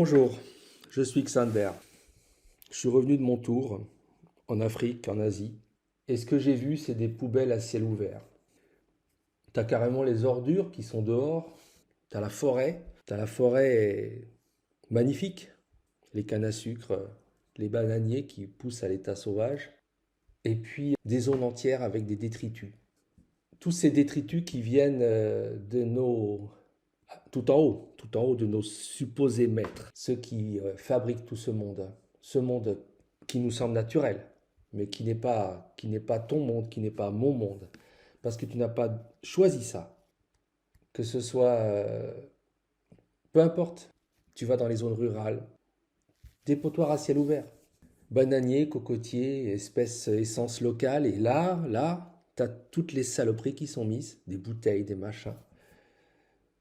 Bonjour, je suis Xander. Je suis revenu de mon tour en Afrique, en Asie. Et ce que j'ai vu, c'est des poubelles à ciel ouvert. T'as carrément les ordures qui sont dehors. T'as la forêt. T'as la forêt magnifique. Les cannes à sucre, les bananiers qui poussent à l'état sauvage. Et puis des zones entières avec des détritus. Tous ces détritus qui viennent de nos tout en haut de nos supposés maîtres, ceux qui fabriquent tout ce monde qui nous semble naturel, mais qui n'est pas ton monde, qui n'est pas mon monde, parce que tu n'as pas choisi ça, que ce soit, peu importe, tu vas dans les zones rurales, dépotoirs à ciel ouvert, bananiers, cocotiers, espèces, essences locales, et là, tu as toutes les saloperies qui sont mises, des bouteilles, des machins,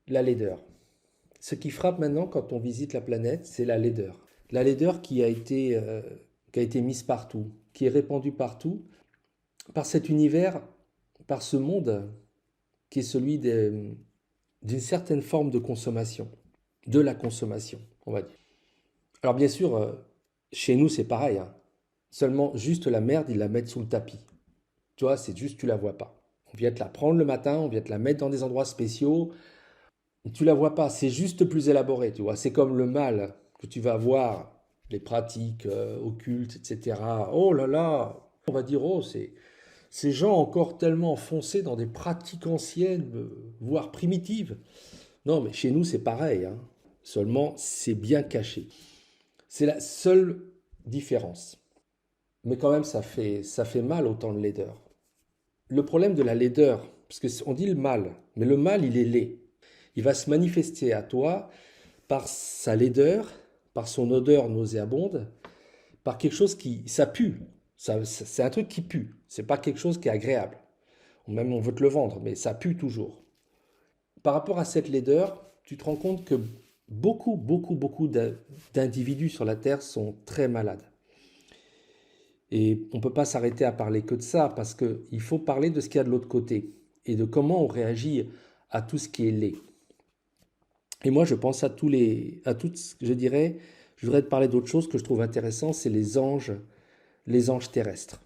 la laideur. Ce qui frappe maintenant quand on visite la planète, c'est la laideur. La laideur qui a été mise partout, qui est répandue partout, par cet univers, par ce monde qui est celui d'une certaine forme de consommation, de la consommation, on va dire. Alors bien sûr, chez nous c'est pareil, hein. Seulement juste la merde, ils la mettent sous le tapis. Tu vois, c'est juste tu la vois pas. On vient te la prendre le matin, on vient te la mettre dans des endroits spéciaux. Tu la vois pas, c'est juste plus élaboré, tu vois. C'est comme le mal que tu vas voir, les pratiques occultes, etc. Oh là là, on va dire, oh, c'est ces gens encore tellement enfoncés dans des pratiques anciennes, voire primitives. Non, mais chez nous, c'est pareil, hein. Seulement, c'est bien caché. C'est la seule différence. Mais quand même, ça fait mal autant de laideur. Le problème de la laideur, parce qu'on dit le mal, mais le mal, il est laid. Il va se manifester à toi par sa laideur, par son odeur nauséabonde, par quelque chose qui, ça pue. C'est un truc qui pue. C'est pas quelque chose qui est agréable. Même on veut te le vendre, mais ça pue toujours. Par rapport à cette laideur, tu te rends compte que beaucoup d'individus sur la Terre sont très malades. Et on ne peut pas s'arrêter à parler que de ça, parce qu'il faut parler de ce qu'il y a de l'autre côté, et de comment on réagit à tout ce qui est laid. Et moi, je pense à toutes, je voudrais te parler d'autre chose que je trouve intéressant, c'est les anges terrestres.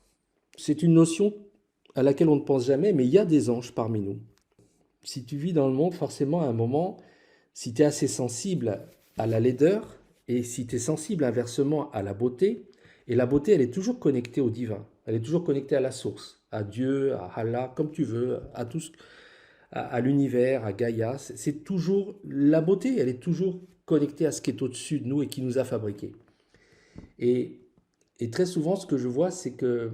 C'est une notion à laquelle on ne pense jamais, mais il y a des anges parmi nous. Si tu vis dans le monde, forcément, à un moment, si tu es assez sensible à la laideur, et si tu es sensible inversement à la beauté, et la beauté, elle est toujours connectée au divin, elle est toujours connectée à la source, à Dieu, à Allah, comme tu veux, à tout ce, à l'univers, à Gaïa. C'est toujours la beauté, elle est toujours connectée à ce qui est au-dessus de nous et qui nous a fabriqués. Et, et très souvent, ce que je vois, c'est que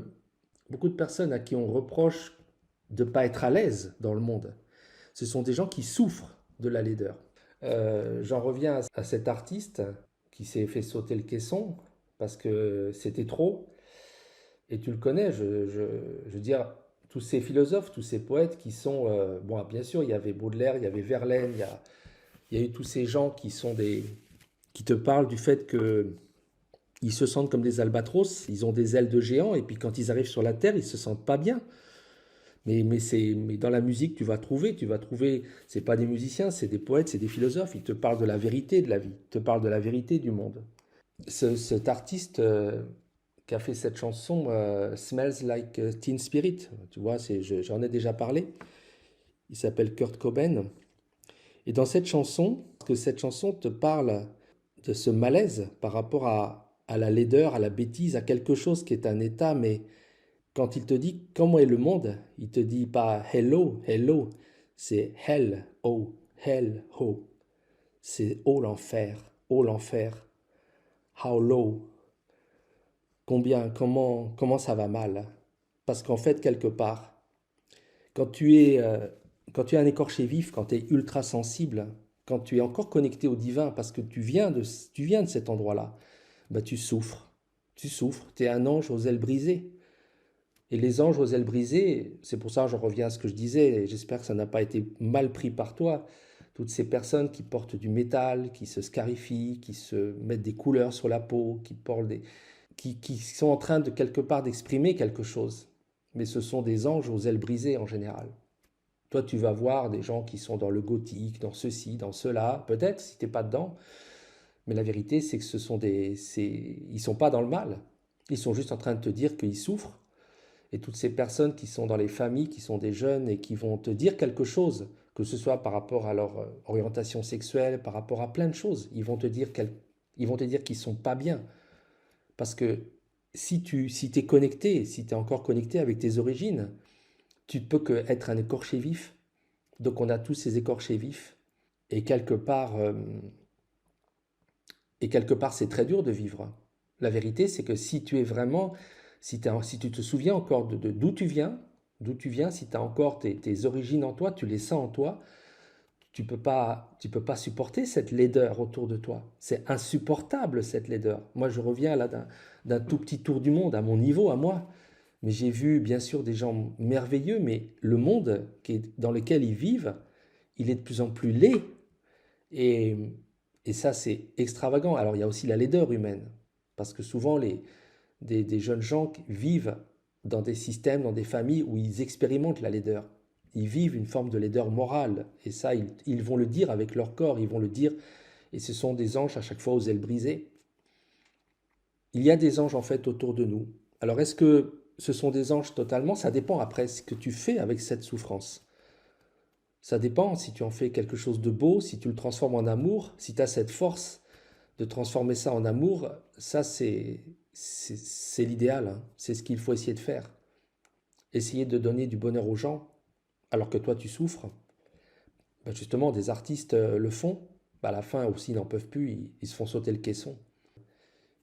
beaucoup de personnes à qui on reproche de ne pas être à l'aise dans le monde, ce sont des gens qui souffrent de la laideur. J'en reviens à cet artiste qui s'est fait sauter le caisson parce que c'était trop. Et tu le connais, je veux dire, tous ces philosophes, tous ces poètes qui sont... bon, bien sûr, il y avait Baudelaire, il y avait Verlaine, il y a eu tous ces gens qui te parlent du fait que ils se sentent comme des albatros, ils ont des ailes de géants, et puis quand ils arrivent sur la Terre, ils se sentent pas bien. Mais dans la musique, tu vas trouver, c'est pas des musiciens, c'est des poètes, c'est des philosophes, ils te parlent de la vérité de la vie, ils te parlent de la vérité du monde. Cet artiste qui a fait cette chanson Smells Like Teen Spirit, tu vois, j'en ai déjà parlé, il s'appelle Kurt Cobain, et dans cette chanson te parle de ce malaise par rapport à la laideur, à la bêtise, à quelque chose qui est un état, mais quand il te dit comment est le monde, il te dit pas hello, hello, c'est hell, oh, hell, oh. C'est oh l'enfer, how low, comment ça va mal. Parce qu'en fait, quelque part, quand tu es, euh, quand tu es un écorché vif, quand tu es ultra sensible, quand tu es encore connecté au divin, parce que tu viens de cet endroit-là, bah tu souffres, tu es un ange aux ailes brisées. Et les anges aux ailes brisées, c'est pour ça que je reviens à ce que je disais, et j'espère que ça n'a pas été mal pris par toi. Toutes ces personnes qui portent du métal, qui se scarifient, qui se mettent des couleurs sur la peau, qui sont en train de quelque part d'exprimer quelque chose. Mais ce sont des anges aux ailes brisées en général. Toi, tu vas voir des gens qui sont dans le gothique, dans ceci, dans cela, peut-être si tu n'es pas dedans. Mais la vérité, c'est que ils sont pas dans le mal. Ils sont juste en train de te dire qu'ils souffrent. Et toutes ces personnes qui sont dans les familles, qui sont des jeunes et qui vont te dire quelque chose, que ce soit par rapport à leur orientation sexuelle, par rapport à plein de choses, ils vont te dire qu'ils sont pas bien. Parce que si t'es connecté, si tu es encore connecté avec tes origines, tu peux que être un écorché vif. Donc on a tous ces écorchés vifs. Et quelque part, euh, et quelque part, c'est très dur de vivre. La vérité, c'est que si tu es vraiment, si tu te souviens encore d'où tu viens, si tu as encore tes origines en toi, tu les sens en toi, tu peux pas supporter cette laideur autour de toi. C'est insupportable cette laideur. Moi, je reviens là d'un tout petit tour du monde, à mon niveau, à moi. Mais j'ai vu bien sûr des gens merveilleux, mais le monde dans lequel ils vivent, il est de plus en plus laid. Et, et ça, c'est extravagant. Alors, il y a aussi la laideur humaine. Parce que souvent, des jeunes gens qui vivent dans des systèmes, dans des familles où ils expérimentent la laideur. Ils vivent une forme de laideur morale. Et ça, ils vont le dire avec leur corps, ils vont le dire. Et ce sont des anges à chaque fois aux ailes brisées. Il y a des anges en fait autour de nous. Alors, est-ce que ce sont des anges totalement? Ça dépend après ce que tu fais avec cette souffrance. Ça dépend si tu en fais quelque chose de beau, si tu le transformes en amour, si tu as cette force de transformer ça en amour, ça c'est l'idéal, hein. C'est ce qu'il faut essayer de faire. Essayer de donner du bonheur aux gens alors que toi tu souffres. Ben justement, des artistes le font. Ben à la fin aussi, ils n'en peuvent plus, ils se font sauter le caisson.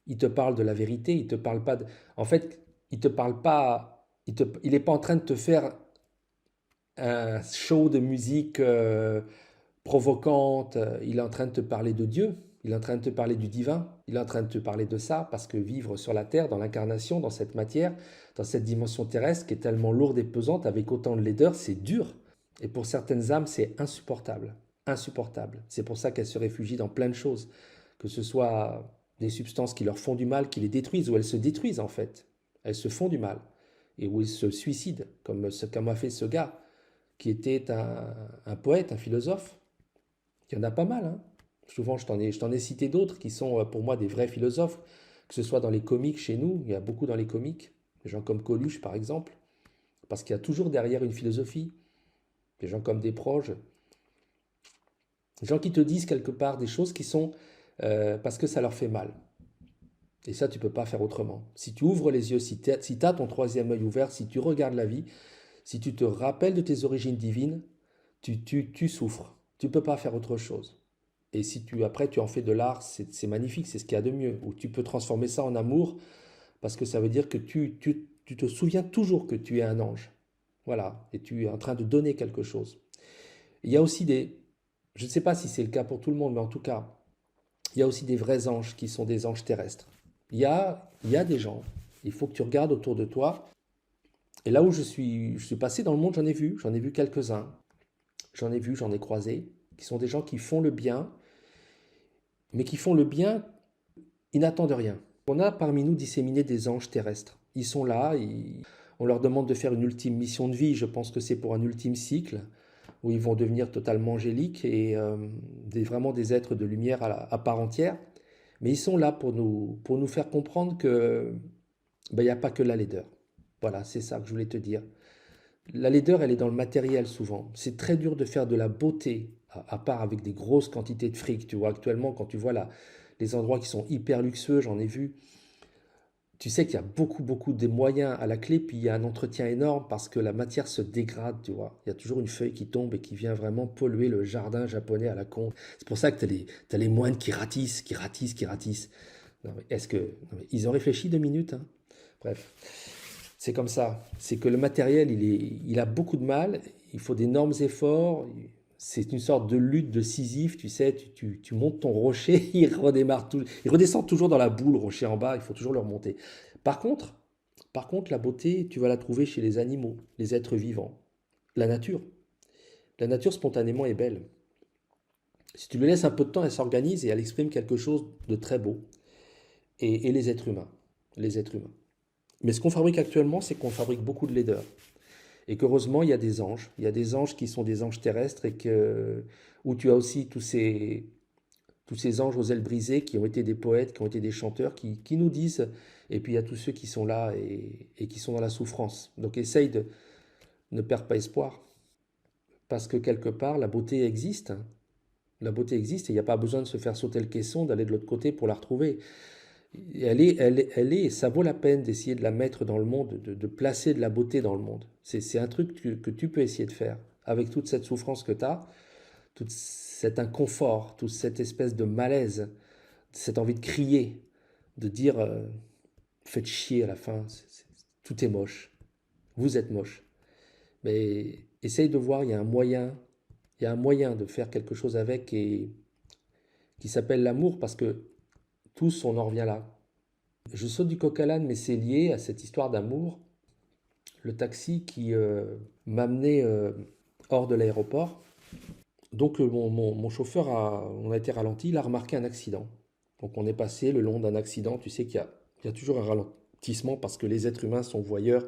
Ils te parlent de la vérité, ils te parlent pas de... En fait, ils te parlent pas... Il n'est pas en train de te faire un show de musique provocante, il est en train de te parler de Dieu, il est en train de te parler du divin, il est en train de te parler de ça, parce que vivre sur la terre, dans l'incarnation, dans cette matière, dans cette dimension terrestre qui est tellement lourde et pesante, avec autant de laideur, c'est dur. Et pour certaines âmes, c'est insupportable. Insupportable. C'est pour ça qu'elles se réfugient dans plein de choses, que ce soit des substances qui leur font du mal, qui les détruisent, ou elles se détruisent en fait. Elles se font du mal. Et où ils se suicident, comme ce qu'a fait ce gars, qui était un poète, un philosophe. Il y en a pas mal, hein. Souvent, je t'en ai cité d'autres qui sont pour moi des vrais philosophes, que ce soit dans les comiques chez nous, il y a beaucoup dans les comiques, des gens comme Coluche par exemple, parce qu'il y a toujours derrière une philosophie, des gens comme Desproges, des gens qui te disent quelque part des choses qui sont parce que ça leur fait mal. Et ça, tu peux pas faire autrement. Si tu ouvres les yeux, si tu as ton troisième œil ouvert, si tu regardes la vie, si tu te rappelles de tes origines divines, tu souffres. Tu ne peux pas faire autre chose. Et si après tu en fais de l'art, c'est magnifique, c'est ce qu'il y a de mieux. Ou tu peux transformer ça en amour, parce que ça veut dire que tu te souviens toujours que tu es un ange. Voilà, et tu es en train de donner quelque chose. Il y a aussi je ne sais pas si c'est le cas pour tout le monde, mais en tout cas, il y a aussi des vrais anges qui sont des anges terrestres. Il y a des gens, il faut que tu regardes autour de toi. Et là où je suis passé dans le monde, j'en ai vu quelques-uns. J'en ai croisé, qui sont des gens qui font le bien, mais qui font le bien, ils n'attendent rien. On a parmi nous disséminé des anges terrestres. Ils sont là, on leur demande de faire une ultime mission de vie, je pense que c'est pour un ultime cycle, où ils vont devenir totalement angéliques et vraiment des êtres de lumière à part entière. Mais ils sont là pour nous faire comprendre que ben, il n'y a pas que la laideur. Voilà, c'est ça que je voulais te dire. La laideur, elle est dans le matériel souvent. C'est très dur de faire de la beauté, à part avec des grosses quantités de fric. Tu vois, actuellement, quand tu vois les endroits qui sont hyper luxueux, j'en ai vu, tu sais qu'il y a beaucoup de moyens à la clé, puis il y a un entretien énorme parce que la matière se dégrade, tu vois. Il y a toujours une feuille qui tombe et qui vient vraiment polluer le jardin japonais à la con. C'est pour ça que t'as les moines qui ratissent, qui ratissent, qui ratissent. Non, mais non, mais ils ont réfléchi 2 minutes, hein. Bref. C'est comme ça. C'est que le matériel, il a beaucoup de mal. Il faut d'énormes efforts. C'est une sorte de lutte de Sisyphe. Tu sais, tu montes ton rocher, il redescend toujours dans la boue, le rocher en bas. Il faut toujours le remonter. Par contre, par contre, la beauté, tu vas la trouver chez les animaux, les êtres vivants, la nature. La nature spontanément est belle. Si tu lui laisses un peu de temps, elle s'organise et elle exprime quelque chose de très beau. Et les êtres humains, les êtres humains. Mais ce qu'on fabrique actuellement, c'est qu'on fabrique beaucoup de laideur. Et qu'heureusement, il y a des anges. Il y a des anges qui sont des anges terrestres où tu as aussi tous tous ces anges aux ailes brisées qui ont été des poètes, qui ont été des chanteurs, qui nous disent, et puis il y a tous ceux qui sont là et qui sont dans la souffrance. Donc essaye de ne perdre pas espoir, parce que quelque part, la beauté existe. La beauté existe et il n'y a pas besoin de se faire sauter le caisson, d'aller de l'autre côté pour la retrouver. Ça vaut la peine d'essayer de la mettre dans le monde, de placer de la beauté dans le monde. C'est un truc que tu peux essayer de faire. Avec toute cette souffrance que tu as, tout cet inconfort, toute cette espèce de malaise, cette envie de crier, de dire faites chier à la fin, tout est moche, vous êtes moche. Mais essaye de voir, il y a un moyen de faire quelque chose avec et qui s'appelle l'amour parce que tous on en revient là. Je saute du coq à l'âne, mais c'est lié à cette histoire d'amour. Le taxi qui m'amenait hors de l'aéroport. Donc mon chauffeur on a été ralenti, il a remarqué un accident. Donc on est passé le long d'un accident, tu sais qu'il y a toujours un ralentissement parce que les êtres humains sont voyeurs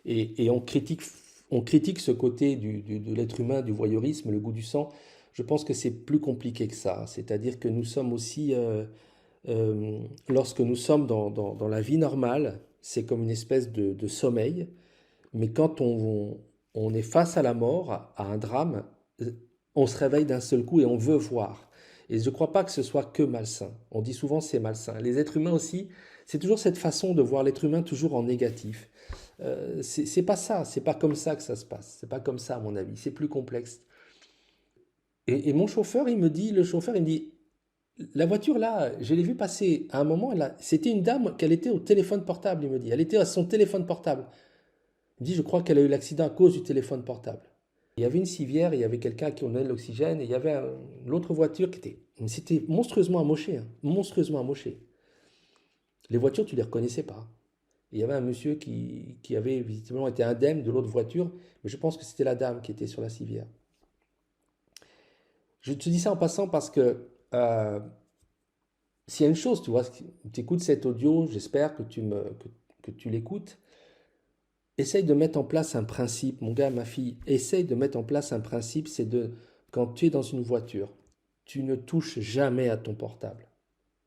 et on critique ce côté de l'être humain, du voyeurisme, le goût du sang. Je pense que c'est plus compliqué que ça. C'est-à-dire que nous sommes aussi, lorsque nous sommes dans la vie normale, c'est comme une espèce de sommeil. Mais quand on est face à la mort, à un drame, on se réveille d'un seul coup et on veut voir. Et je ne crois pas que ce soit que malsain. On dit souvent c'est malsain. Les êtres humains aussi, c'est toujours cette façon de voir l'être humain toujours en négatif. C'est pas ça, c'est pas comme ça que ça se passe. C'est pas comme ça à mon avis, c'est plus complexe. Et mon chauffeur, le chauffeur, il me dit, la voiture là, je l'ai vue passer à un moment, c'était une dame qu'elle était au téléphone portable, il me dit. Elle était à son téléphone portable. Il me dit, je crois qu'elle a eu l'accident à cause du téléphone portable. Il y avait une civière, il y avait quelqu'un qui donnait de l'oxygène, et il y avait l'autre voiture qui était, c'était monstrueusement amoché, hein, monstrueusement amoché. Les voitures, tu les reconnaissais pas. Il y avait un monsieur qui avait visiblement été indemne de l'autre voiture, mais je pense que c'était la dame qui était sur la civière. Je te dis ça en passant parce que s'il y a une chose, tu vois, tu écoutes cet audio, j'espère que tu l'écoutes, essaye de mettre en place un principe, mon gars, ma fille, essaye de mettre en place un principe, c'est quand tu es dans une voiture, tu ne touches jamais à ton portable,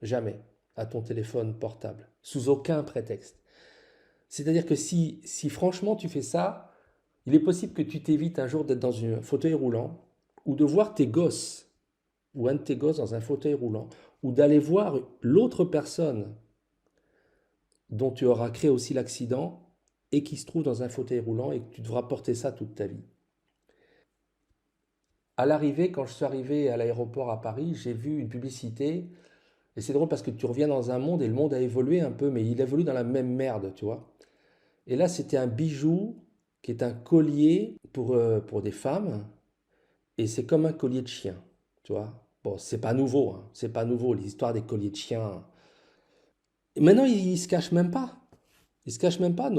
jamais à ton téléphone portable, sous aucun prétexte. C'est-à-dire que si franchement tu fais ça, il est possible que tu t'évites un jour d'être dans un fauteuil roulant, ou de voir tes gosses, ou un de tes gosses dans un fauteuil roulant, ou d'aller voir l'autre personne dont tu auras créé aussi l'accident et qui se trouve dans un fauteuil roulant et que tu devras porter ça toute ta vie. À l'arrivée, quand je suis arrivé à l'aéroport à Paris, j'ai vu une publicité et c'est drôle parce que tu reviens dans un monde et le monde a évolué un peu, mais il évolue dans la même merde, tu vois. Et là, c'était un bijou qui est un collier pour des femmes et c'est comme un collier de chien, tu vois. Bon, c'est pas nouveau, hein, c'est pas nouveau, les histoires des colliers de chiens. Et maintenant, ils se cachent même pas. Ils se cachent même pas,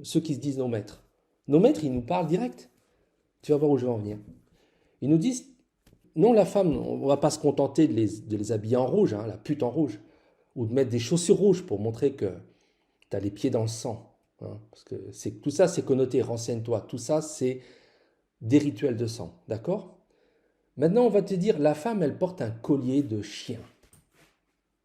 ceux qui se disent nos maîtres. Nos maîtres, ils nous parlent direct. Tu vas voir où je vais en venir. Ils nous disent, non, la femme, on va pas se contenter de les habiller en rouge, hein, la pute en rouge, ou de mettre des chaussures rouges pour montrer que tu as les pieds dans le sang. Hein, parce que tout ça, c'est connoté, renseigne-toi. Tout ça, c'est des rituels de sang. D'accord? Maintenant, on va te dire, la femme, elle porte un collier de chien.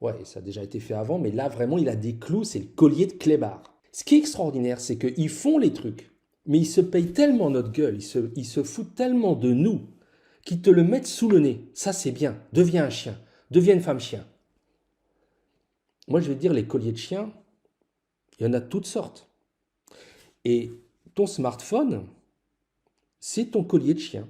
Ouais, ça a déjà été fait avant, mais là, vraiment, il a des clous, c'est le collier de clébard. Ce qui est extraordinaire, c'est qu'ils font les trucs, mais ils se payent tellement notre gueule, ils se foutent tellement de nous, qu'ils te le mettent sous le nez. Ça, c'est bien. Deviens un chien. Deviens une femme chien. Moi, je vais te dire, les colliers de chien, il y en a de toutes sortes. Et ton smartphone, c'est ton collier de chien.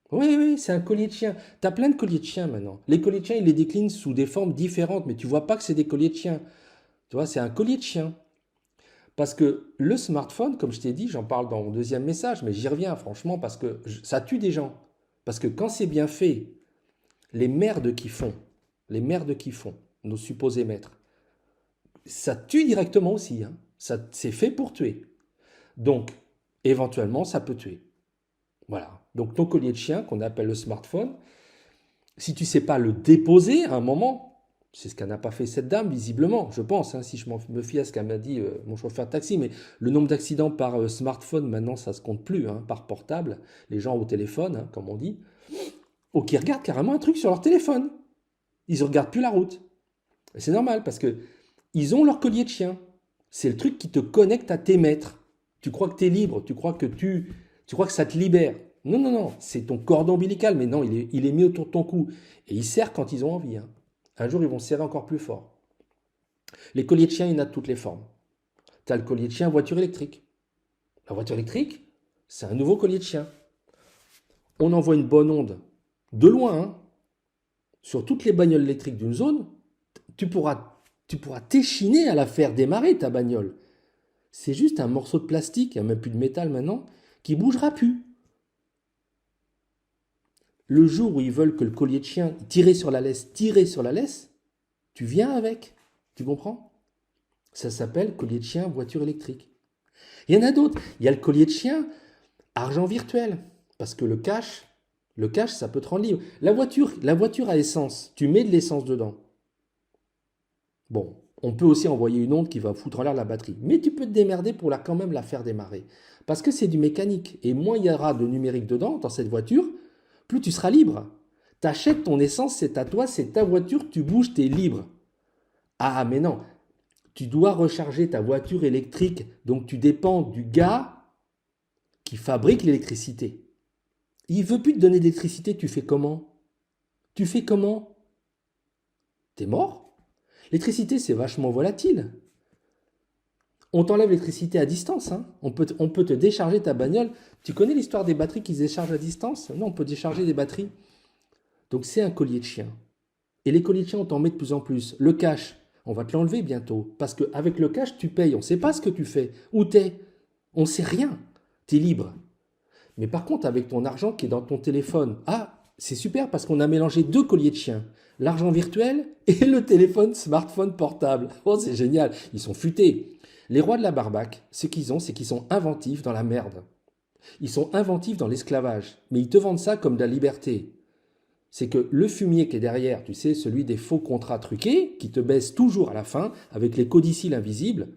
Oui, oui, c'est un collier de chien. Tu as plein de colliers de chien maintenant. Les colliers de chien, ils les déclinent sous des formes différentes, mais tu vois pas que c'est des colliers de chien. Tu vois, c'est un collier de chien. Parce que le smartphone, comme je t'ai dit, j'en parle dans mon deuxième message, mais j'y reviens franchement parce que ça tue des gens. Parce que quand c'est bien fait, les merdes les merdes qui font, nos supposés maîtres, ça tue directement aussi. Hein. C'est fait pour tuer. Donc, éventuellement, ça peut tuer. Voilà. Donc, ton collier de chien, qu'on appelle le smartphone, si tu ne sais pas le déposer à un moment, c'est ce qu'elle n'a pas fait cette dame, visiblement, je pense, hein, si je me fie à ce qu'elle m'a dit mon chauffeur de taxi, mais le nombre d'accidents par smartphone, maintenant, ça ne se compte plus, hein, par portable, les gens au téléphone, hein, comme on dit, ou qui regardent carrément un truc sur leur téléphone. Ils ne regardent plus la route. Et c'est normal parce que ils ont leur collier de chien. C'est le truc qui te connecte à tes maîtres. Tu crois que tu es libre, tu crois que ça te libère. Non, non, non, c'est ton cordon ombilical, mais non, il est mis autour de ton cou. Et ils serrent quand ils ont envie, hein. Un jour, ils vont serrer encore plus fort. Les colliers de chien, il y en a de toutes les formes. Tu as le collier de chien voiture électrique. La voiture électrique, c'est un nouveau collier de chien. On envoie une bonne onde de loin, hein, sur toutes les bagnoles électriques d'une zone. Tu pourras t'échiner à la faire démarrer, ta bagnole. C'est juste un morceau de plastique, il n'y a même plus de métal maintenant, qui bougera plus. Le jour où ils veulent que le collier de chien tirer sur la laisse, tu viens avec. Tu comprends? Ça s'appelle collier de chien voiture électrique. Il y en a d'autres. Il y a le collier de chien argent virtuel. Parce que le cash, ça peut te rendre libre. La voiture à essence, tu mets de l'essence dedans. Bon, on peut aussi envoyer une onde qui va foutre en l'air la batterie. Mais tu peux te démerder pour quand même la faire démarrer. Parce que c'est du mécanique. Et moins il y aura de numérique dedans, dans cette voiture, plus tu seras libre. T'achètes ton essence, c'est à toi, c'est ta voiture, tu bouges, tu es libre. Ah, mais non, tu dois recharger ta voiture électrique, donc tu dépends du gars qui fabrique l'électricité. Il veut plus te donner d'électricité, tu fais comment? Tu fais comment? T'es mort? L'électricité, c'est vachement volatile. On t'enlève l'électricité à distance, hein. On peut te décharger ta bagnole. Tu connais l'histoire des batteries qui se déchargent à distance? Non, on peut décharger des batteries. Donc c'est un collier de chien. Et les colliers de chien, on t'en met de plus en plus. Le cash, on va te l'enlever bientôt. Parce qu'avec le cash, tu payes. On ne sait pas ce que tu fais. Où t'es? On ne sait rien. Tu es libre. Mais par contre, avec ton argent qui est dans ton téléphone, ah, c'est super parce qu'on a mélangé deux colliers de chien. L'argent virtuel et le téléphone smartphone portable. Oh, c'est génial. Ils sont futés. Les rois de la barbaque, ce qu'ils ont, c'est qu'ils sont inventifs dans la merde. Ils sont inventifs dans l'esclavage. Mais ils te vendent ça comme de la liberté. C'est que le fumier qui est derrière, tu sais, celui des faux contrats truqués, qui te baisse toujours à la fin, avec les codicilles invisibles.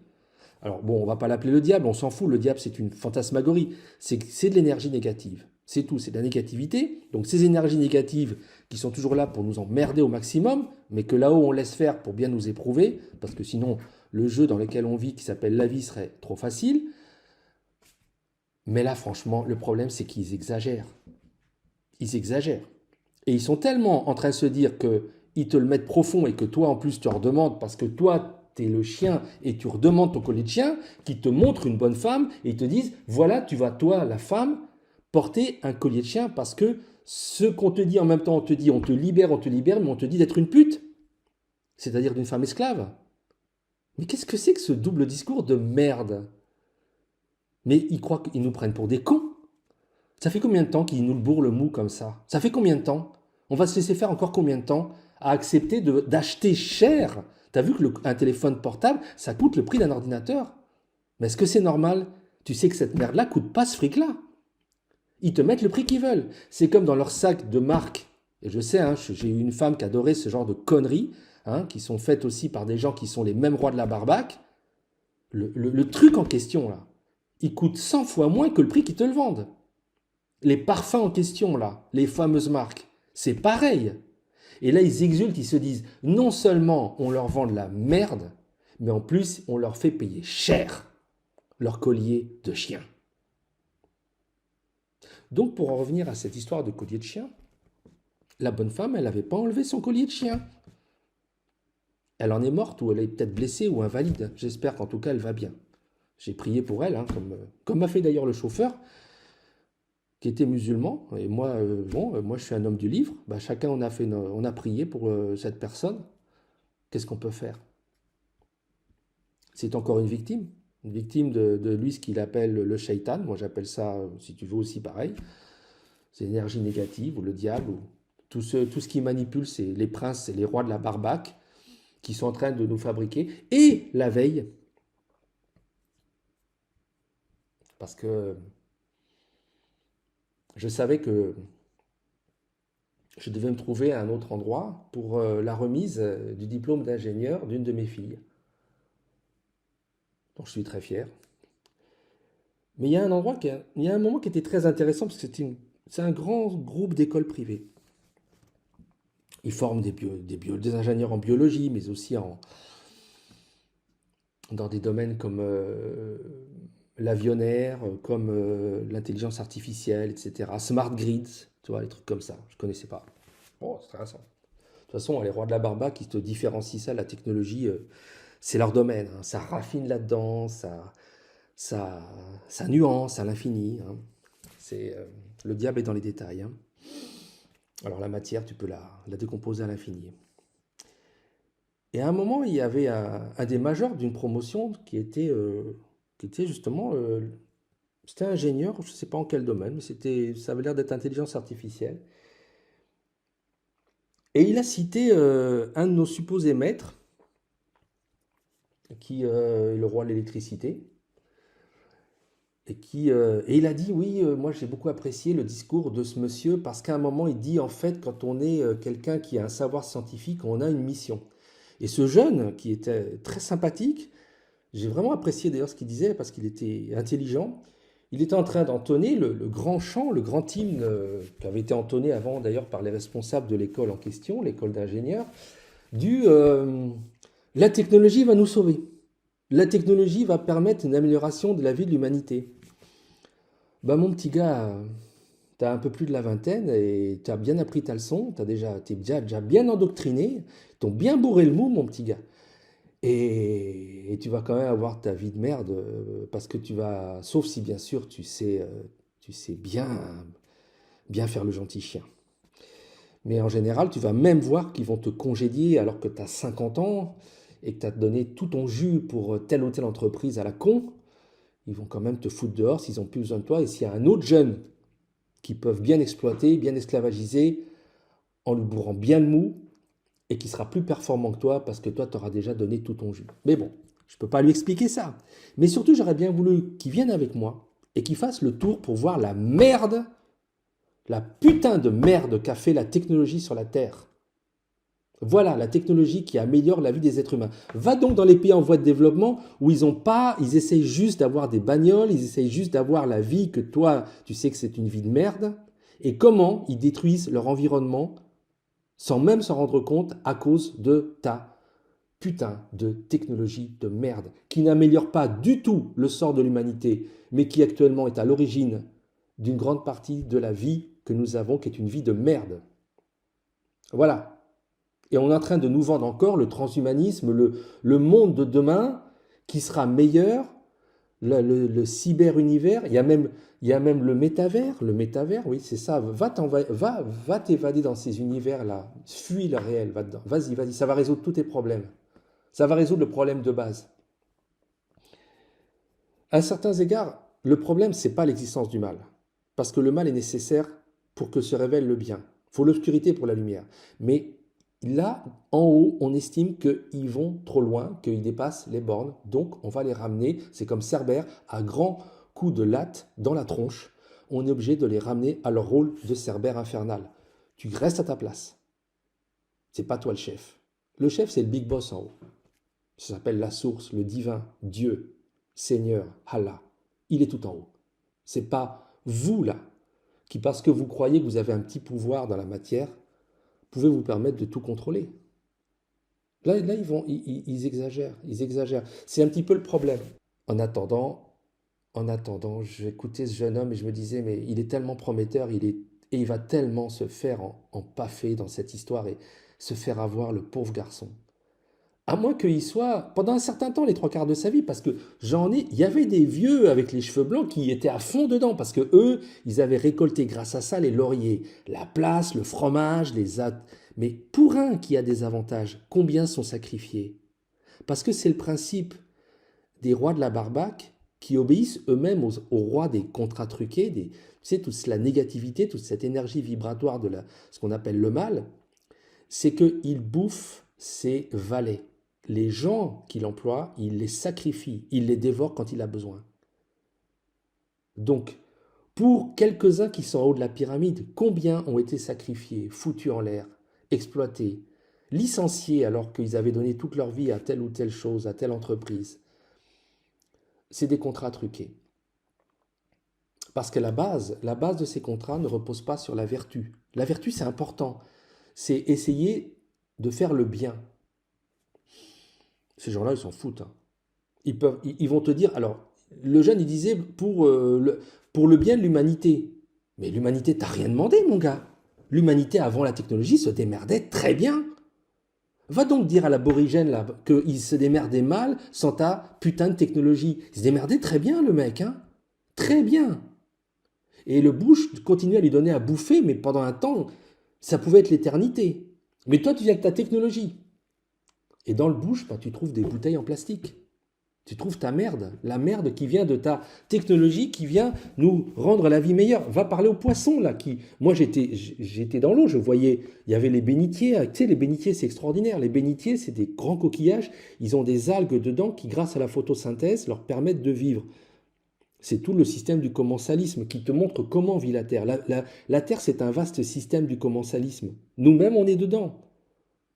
Alors bon, on va pas l'appeler le diable, on s'en fout, le diable c'est une fantasmagorie. C'est de l'énergie négative. C'est tout, c'est de la négativité. Donc ces énergies négatives qui sont toujours là pour nous emmerder au maximum, mais que là-haut on laisse faire pour bien nous éprouver, parce que sinon le jeu dans lequel on vit, qui s'appelle la vie, serait trop facile. Mais là, franchement, le problème c'est qu'ils exagèrent. Ils exagèrent. Et ils sont tellement en train de se dire qu'ils te le mettent profond et que toi, en plus, tu leur demandes, parce que toi, tu es le chien et tu redemandes ton collier de chien, qu'ils te montrent une bonne femme et ils te disent, voilà, tu vas, toi, la femme, porter un collier de chien parce que ce qu'on te dit en même temps, on te dit, on te libère, mais on te dit d'être une pute, c'est-à-dire d'une femme esclave. Mais qu'est-ce que c'est que ce double discours de merde? Mais ils croient qu'ils nous prennent pour des cons. Ça fait combien de temps qu'ils nous le bourrent le mou comme ça? Ça fait combien de temps? On va se laisser faire encore combien de temps à accepter d'acheter cher? T'as vu que un téléphone portable, ça coûte le prix d'un ordinateur? Mais est-ce que c'est normal? Tu sais que cette merde-là coûte pas ce fric-là. Ils te mettent le prix qu'ils veulent. C'est comme dans leur sac de marque. Et je sais, hein, j'ai eu une femme qui adorait ce genre de conneries, hein, qui sont faites aussi par des gens qui sont les mêmes rois de la barbaque. Le truc en question, là, il coûte 100 fois moins que le prix qu'ils te le vendent. Les parfums en question, là, les fameuses marques, c'est pareil. Et là, ils exultent, ils se disent, non seulement on leur vend de la merde, mais en plus, on leur fait payer cher leur collier de chien. Donc, pour en revenir à cette histoire de collier de chien, la bonne femme, elle n'avait pas enlevé son collier de chien. Elle en est morte, ou elle est peut-être blessée ou invalide. J'espère qu'en tout cas, elle va bien. J'ai prié pour elle, hein, comme m'a fait d'ailleurs le chauffeur, qui était musulman, et moi, moi je suis un homme du livre, bah, chacun on a prié pour cette personne. Qu'est-ce qu'on peut faire? C'est encore une victime de lui, ce qu'il appelle le shaitan. Moi j'appelle ça, si tu veux aussi pareil, c'est l'énergie négative ou le diable, ou tout ce qui manipule, c'est les princes, c'est les rois de la barbaque qui sont en train de nous fabriquer. Et la veille, parce que je savais que je devais me trouver à un autre endroit pour la remise du diplôme d'ingénieur d'une de mes filles. Donc je suis très fier. Mais il y a il y a un moment qui était très intéressant parce que c'est un grand groupe d'écoles privées. Ils forment des ingénieurs en biologie, mais aussi dans des domaines comme l'avionnaire, comme l'intelligence artificielle, etc. Smart grids, tu vois, les trucs comme ça. Je ne connaissais pas. Bon, c'est intéressant. De toute façon, les rois de la barba qui te différencient ça, la technologie, c'est leur domaine, hein. Ça raffine là-dedans, ça, ça nuance à l'infini, hein. Le diable est dans les détails, hein. Alors la matière, tu peux la décomposer à l'infini. Et à un moment, il y avait un des majors d'une promotion qui était justement, c'était ingénieur, je ne sais pas en quel domaine, mais ça avait l'air d'être intelligence artificielle. Et il a cité un de nos supposés maîtres, qui est le roi de l'électricité, et il a dit, oui, moi j'ai beaucoup apprécié le discours de ce monsieur, parce qu'à un moment, il dit, en fait, quand on est quelqu'un qui a un savoir scientifique, on a une mission. Et ce jeune, qui était très sympathique, j'ai vraiment apprécié d'ailleurs ce qu'il disait parce qu'il était intelligent. Il était en train d'entonner le grand chant, le grand hymne qui avait été entonné avant d'ailleurs par les responsables de l'école en question, l'école d'ingénieurs, du la technologie va nous sauver. La technologie va permettre une amélioration de la vie de l'humanité. Bah mon petit gars, tu as un peu plus de la vingtaine et tu as bien appris ta leçon, t'es déjà bien endoctriné, t'ont bien bourré le mou mon petit gars. Et tu vas quand même avoir ta vie de merde parce que sauf si bien sûr tu sais bien faire le gentil chien. Mais en général, tu vas même voir qu'ils vont te congédier alors que tu as 50 ans et que tu as donné tout ton jus pour telle ou telle entreprise à la con. Ils vont quand même te foutre dehors s'ils ont plus besoin de toi. Et s'il y a un autre jeune qui peuvent bien exploiter, bien esclavagiser, en lui bourrant bien le mou, et qui sera plus performant que toi parce que toi, tu auras déjà donné tout ton jus. Mais bon, je ne peux pas lui expliquer ça. Mais surtout, j'aurais bien voulu qu'il vienne avec moi et qu'il fasse le tour pour voir la merde, la putain de merde qu'a fait la technologie sur la Terre. Voilà, la technologie qui améliore la vie des êtres humains. Va donc dans les pays en voie de développement où ils essayent juste d'avoir des bagnoles, ils essayent juste d'avoir la vie que toi, tu sais que c'est une vie de merde. Et comment ils détruisent leur environnement sans même s'en rendre compte à cause de ta putain de technologie de merde qui n'améliore pas du tout le sort de l'humanité, mais qui actuellement est à l'origine d'une grande partie de la vie que nous avons, qui est une vie de merde. Voilà. Et on est en train de nous vendre encore le transhumanisme, le monde de demain qui sera meilleur, le cyber-univers, il y a même le métavers, oui, c'est ça. Va t'évader dans ces univers-là, fuis le réel, va dedans. Vas-y, ça va résoudre tous tes problèmes. Ça va résoudre le problème de base. À certains égards, le problème, c'est pas l'existence du mal. Parce que le mal est nécessaire pour que se révèle le bien. Il faut l'obscurité pour la lumière. Mais là, en haut, on estime qu'ils vont trop loin, qu'ils dépassent les bornes. Donc, on va les ramener. C'est comme Cerbère, à grands coups de latte dans la tronche. On est obligé de les ramener à leur rôle de Cerbère infernal. Tu restes à ta place. C'est pas toi le chef. Le chef, c'est le big boss en haut. Ça s'appelle la source, le divin, Dieu, Seigneur, Allah. Il est tout en haut. C'est pas vous là, qui parce que vous croyez que vous avez un petit pouvoir dans la matière, pouvez vous permettre de tout contrôler. Là ils exagèrent. C'est un petit peu le problème. En attendant, j'écoutais ce jeune homme et je me disais, mais il est tellement prometteur, et il va tellement se faire en paffer dans cette histoire et se faire avoir le pauvre garçon. À moins qu'il soit pendant un certain temps, les trois quarts de sa vie, parce que il y avait des vieux avec les cheveux blancs qui étaient à fond dedans, parce que eux, ils avaient récolté grâce à ça les lauriers, la place, le fromage, mais pour un qui a des avantages, combien sont sacrifiés? Parce que c'est le principe des rois de la barbaque qui obéissent eux-mêmes aux rois des contrats truqués, tu sais, toute la négativité, toute cette énergie vibratoire ce qu'on appelle le mal, c'est qu'ils bouffent ses valets. Les gens qu'il emploie, il les sacrifie, il les dévore quand il a besoin. Donc, pour quelques-uns qui sont en haut de la pyramide, combien ont été sacrifiés, foutus en l'air, exploités, licenciés alors qu'ils avaient donné toute leur vie à telle ou telle chose, à telle entreprise? C'est des contrats truqués. Parce que la base de ces contrats ne repose pas sur la vertu. La vertu, c'est important. c'est essayer de faire le bien. Ces gens-là, ils s'en foutent, hein. Ils vont te dire, alors, le jeune, il disait pour le bien de l'humanité. Mais l'humanité, t'as rien demandé, mon gars. L'humanité, avant la technologie, se démerdait très bien. Va donc dire à l'aborigène là qu'il se démerdait mal sans ta putain de technologie. Il se démerdait très bien, le mec, hein. Très bien. Et le bush continuait à lui donner à bouffer, mais pendant un temps, ça pouvait être l'éternité. Mais toi, tu viens avec ta technologie. Et dans le bush, bah, tu trouves des bouteilles en plastique. Tu trouves ta merde, la merde qui vient de ta technologie, qui vient nous rendre la vie meilleure. Va parler aux poissons, là. Moi, j'étais dans l'eau, je voyais, il y avait les bénitiers. Tu sais, les bénitiers, c'est extraordinaire. Les bénitiers, c'est des grands coquillages. Ils ont des algues dedans qui, grâce à la photosynthèse, leur permettent de vivre. C'est tout le système du commensalisme qui te montre comment vit la Terre. La Terre, c'est un vaste système du commensalisme. Nous-mêmes, on est dedans.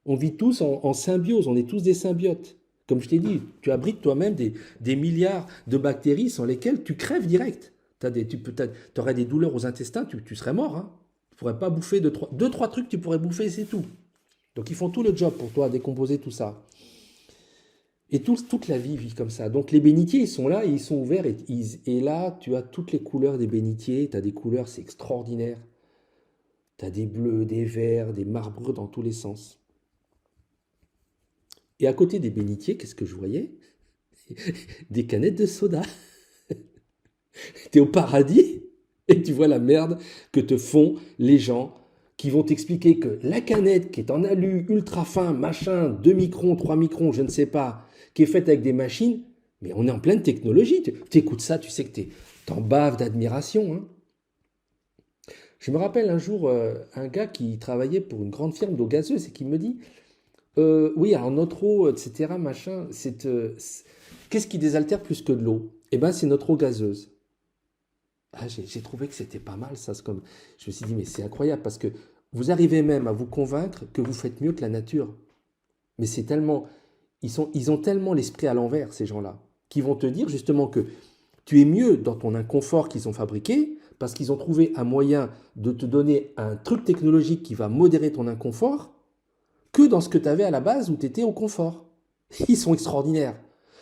On vit tous en symbiose, on est tous des symbiotes. Comme je t'ai dit, tu abrites toi-même des milliards de bactéries sans lesquelles tu crèves direct. Tu aurais des douleurs aux intestins, tu serais mort, hein. Tu ne pourrais pas bouffer deux, trois trucs, tu pourrais bouffer, c'est tout. Donc ils font tout le job pour toi, décomposer tout ça. Et toute la vie vit comme ça. Donc les bénitiers, ils sont là, et ils sont ouverts. Et là, tu as toutes les couleurs des bénitiers. Tu as des couleurs, c'est extraordinaire. Tu as des bleus, des verts, des marbrures dans tous les sens. Et à côté des bénitiers, qu'est-ce que je voyais? Des canettes de soda. T'es au paradis et tu vois la merde que te font les gens qui vont t'expliquer que la canette qui est en alu ultra fin, machin, 2 microns, 3 microns, je ne sais pas, qui est faite avec des machines, mais on est en pleine technologie. Tu écoutes ça, tu sais que t'en baves d'admiration, hein. Je me rappelle un jour un gars qui travaillait pour une grande firme d'eau gazeuse et qui me dit oui, alors notre eau, etc., machin, qu'est-ce qui désaltère plus que de l'eau? Eh bien, c'est notre eau gazeuse. Ah, j'ai trouvé que c'était pas mal, ça. Je me suis dit, mais c'est incroyable, parce que vous arrivez même à vous convaincre que vous faites mieux que la nature. Mais c'est tellement... ils ont tellement l'esprit à l'envers, ces gens-là, qui vont te dire justement que tu es mieux dans ton inconfort qu'ils ont fabriqué, parce qu'ils ont trouvé un moyen de te donner un truc technologique qui va modérer ton inconfort, que dans ce que tu avais à la base où tu étais au confort. Ils sont extraordinaires.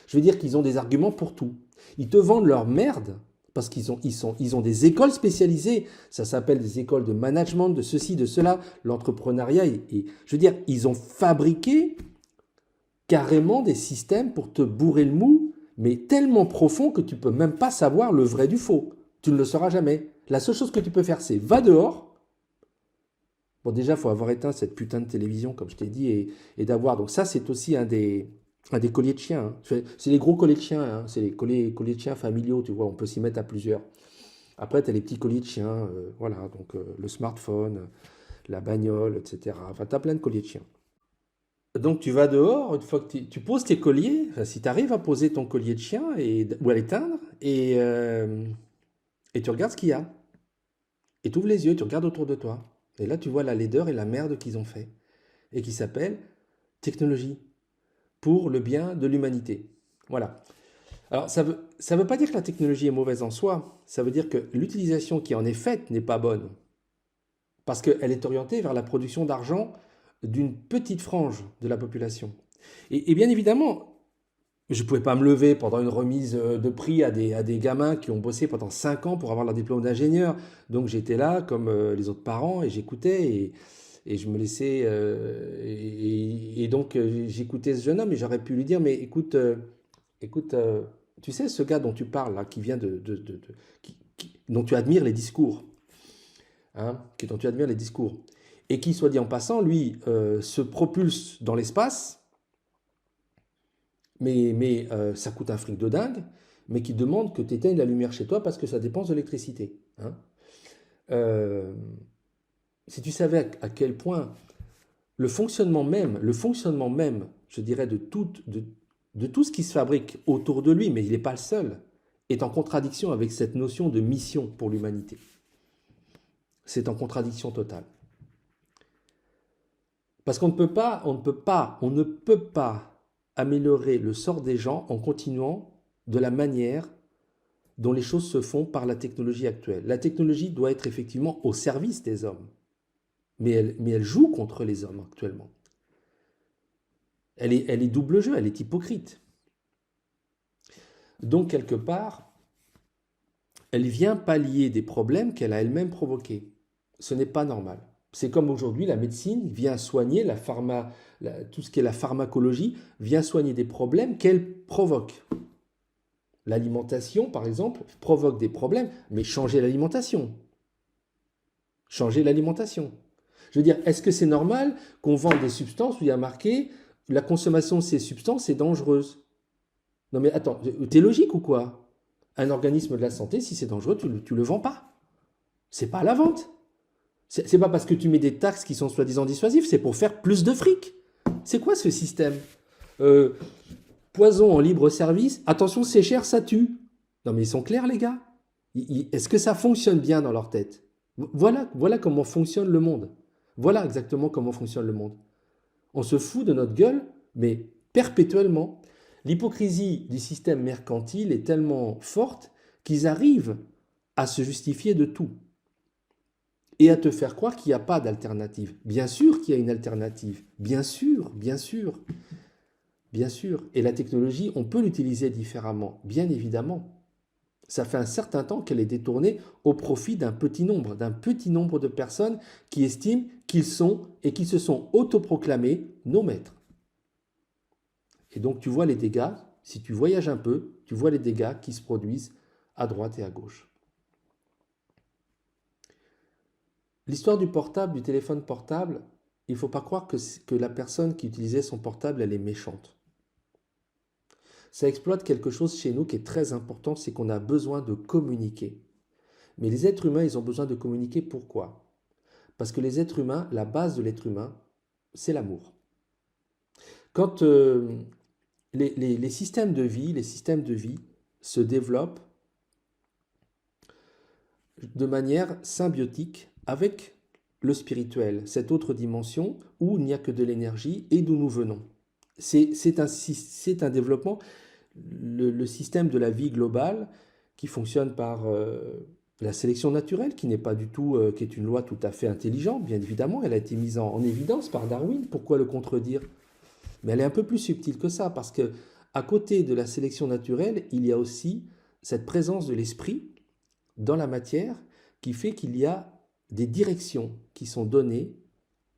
Je veux dire qu'ils ont des arguments pour tout. Ils te vendent leur merde parce qu'ils ont des écoles spécialisées. Ça s'appelle des écoles de management, de ceci, de cela, l'entrepreneuriat. Je veux dire, ils ont fabriqué carrément des systèmes pour te bourrer le mou, mais tellement profond que tu peux même pas savoir le vrai du faux. Tu ne le sauras jamais. La seule chose que tu peux faire, c'est va dehors. Bon, déjà, il faut avoir éteint cette putain de télévision, comme je t'ai dit, et d'avoir. Donc, ça, c'est aussi un des colliers de chiens, hein. C'est les gros colliers de chiens, hein. C'est les colliers de chiens familiaux, tu vois. On peut s'y mettre à plusieurs. Après, tu as les petits colliers de chiens, voilà. Donc, le smartphone, la bagnole, etc. Enfin, tu as plein de colliers de chiens. Donc, tu vas dehors, une fois que tu poses tes colliers, enfin, si tu arrives à poser ton collier de chien ou à l'éteindre, et tu regardes ce qu'il y a. Et tu ouvres les yeux, tu regardes autour de toi. Et là, tu vois la laideur et la merde qu'ils ont fait. Et qui s'appelle technologie pour le bien de l'humanité. Voilà. Alors, ça veut pas dire que la technologie est mauvaise en soi. Ça veut dire que l'utilisation qui en est faite n'est pas bonne. Parce qu'elle est orientée vers la production d'argent d'une petite frange de la population. Et bien évidemment, je ne pouvais pas me lever pendant une remise de prix à des gamins qui ont bossé pendant 5 ans pour avoir leur diplôme d'ingénieur. Donc j'étais là comme les autres parents et j'écoutais et je me laissais... et donc j'écoutais ce jeune homme et j'aurais pu lui dire, mais écoute, tu sais ce gars dont tu parles là, qui vient dont tu admires les discours, hein, dont tu admires les discours, et qui, soit dit en passant, lui, se propulse dans l'espace, mais ça coûte un fric de dingue, mais qui demande que tu éteignes la lumière chez toi parce que ça dépense de l'électricité, hein. Euh, si tu savais à quel point le fonctionnement même, je dirais, de tout ce qui se fabrique autour de lui, mais il n'est pas le seul, est en contradiction avec cette notion de mission pour l'humanité. C'est en contradiction totale. Parce qu'on ne peut pas améliorer le sort des gens en continuant de la manière dont les choses se font par la technologie actuelle. La technologie doit être effectivement au service des hommes. mais elle joue contre les hommes actuellement. Elle est double jeu, elle est hypocrite. Donc, quelque part, elle vient pallier des problèmes qu'elle a elle-même provoqués. Ce n'est pas normal. C'est comme aujourd'hui, la médecine vient soigner, tout ce qui est la pharmacologie, vient soigner des problèmes qu'elle provoque. L'alimentation, par exemple, provoque des problèmes, mais changez l'alimentation. Changez l'alimentation. Je veux dire, est-ce que c'est normal qu'on vende des substances où il y a marqué la consommation de ces substances est dangereuse? Non mais attends, t'es logique ou quoi? Un organisme de la santé, si c'est dangereux, tu le vends pas. C'est pas à la vente. C'est pas parce que tu mets des taxes qui sont soi-disant dissuasives, c'est pour faire plus de fric. C'est quoi ce système? Poison en libre service, attention c'est cher, ça tue. Non mais ils sont clairs les gars? Est-ce que ça fonctionne bien dans leur tête? Voilà comment fonctionne le monde. Voilà exactement comment fonctionne le monde. On se fout de notre gueule, mais perpétuellement. L'hypocrisie du système mercantile est tellement forte qu'ils arrivent à se justifier de tout et à te faire croire qu'il n'y a pas d'alternative. Bien sûr qu'il y a une alternative, bien sûr, bien sûr, bien sûr. Et la technologie, on peut l'utiliser différemment, bien évidemment. Ça fait un certain temps qu'elle est détournée au profit d'un petit nombre de personnes qui estiment qu'ils sont et qui se sont autoproclamés nos maîtres. Et donc tu vois les dégâts, si tu voyages un peu, tu vois les dégâts qui se produisent à droite et à gauche. L'histoire du portable, du téléphone portable, il ne faut pas croire que la personne qui utilisait son portable, elle est méchante. Ça exploite quelque chose chez nous qui est très important, c'est qu'on a besoin de communiquer. Mais les êtres humains, ils ont besoin de communiquer pourquoi? Parce que les êtres humains, la base de l'être humain, c'est l'amour. Quand les systèmes de vie se développent de manière symbiotique avec le spirituel, cette autre dimension où il n'y a que de l'énergie et d'où nous venons. C'est un développement, le système de la vie globale qui fonctionne par la sélection naturelle, qui n'est pas du tout, qui est une loi tout à fait intelligente, bien évidemment, elle a été mise en évidence par Darwin, pourquoi le contredire? Mais elle est un peu plus subtile que ça, parce que à côté de la sélection naturelle, il y a aussi cette présence de l'esprit dans la matière qui fait qu'il y a des directions qui sont données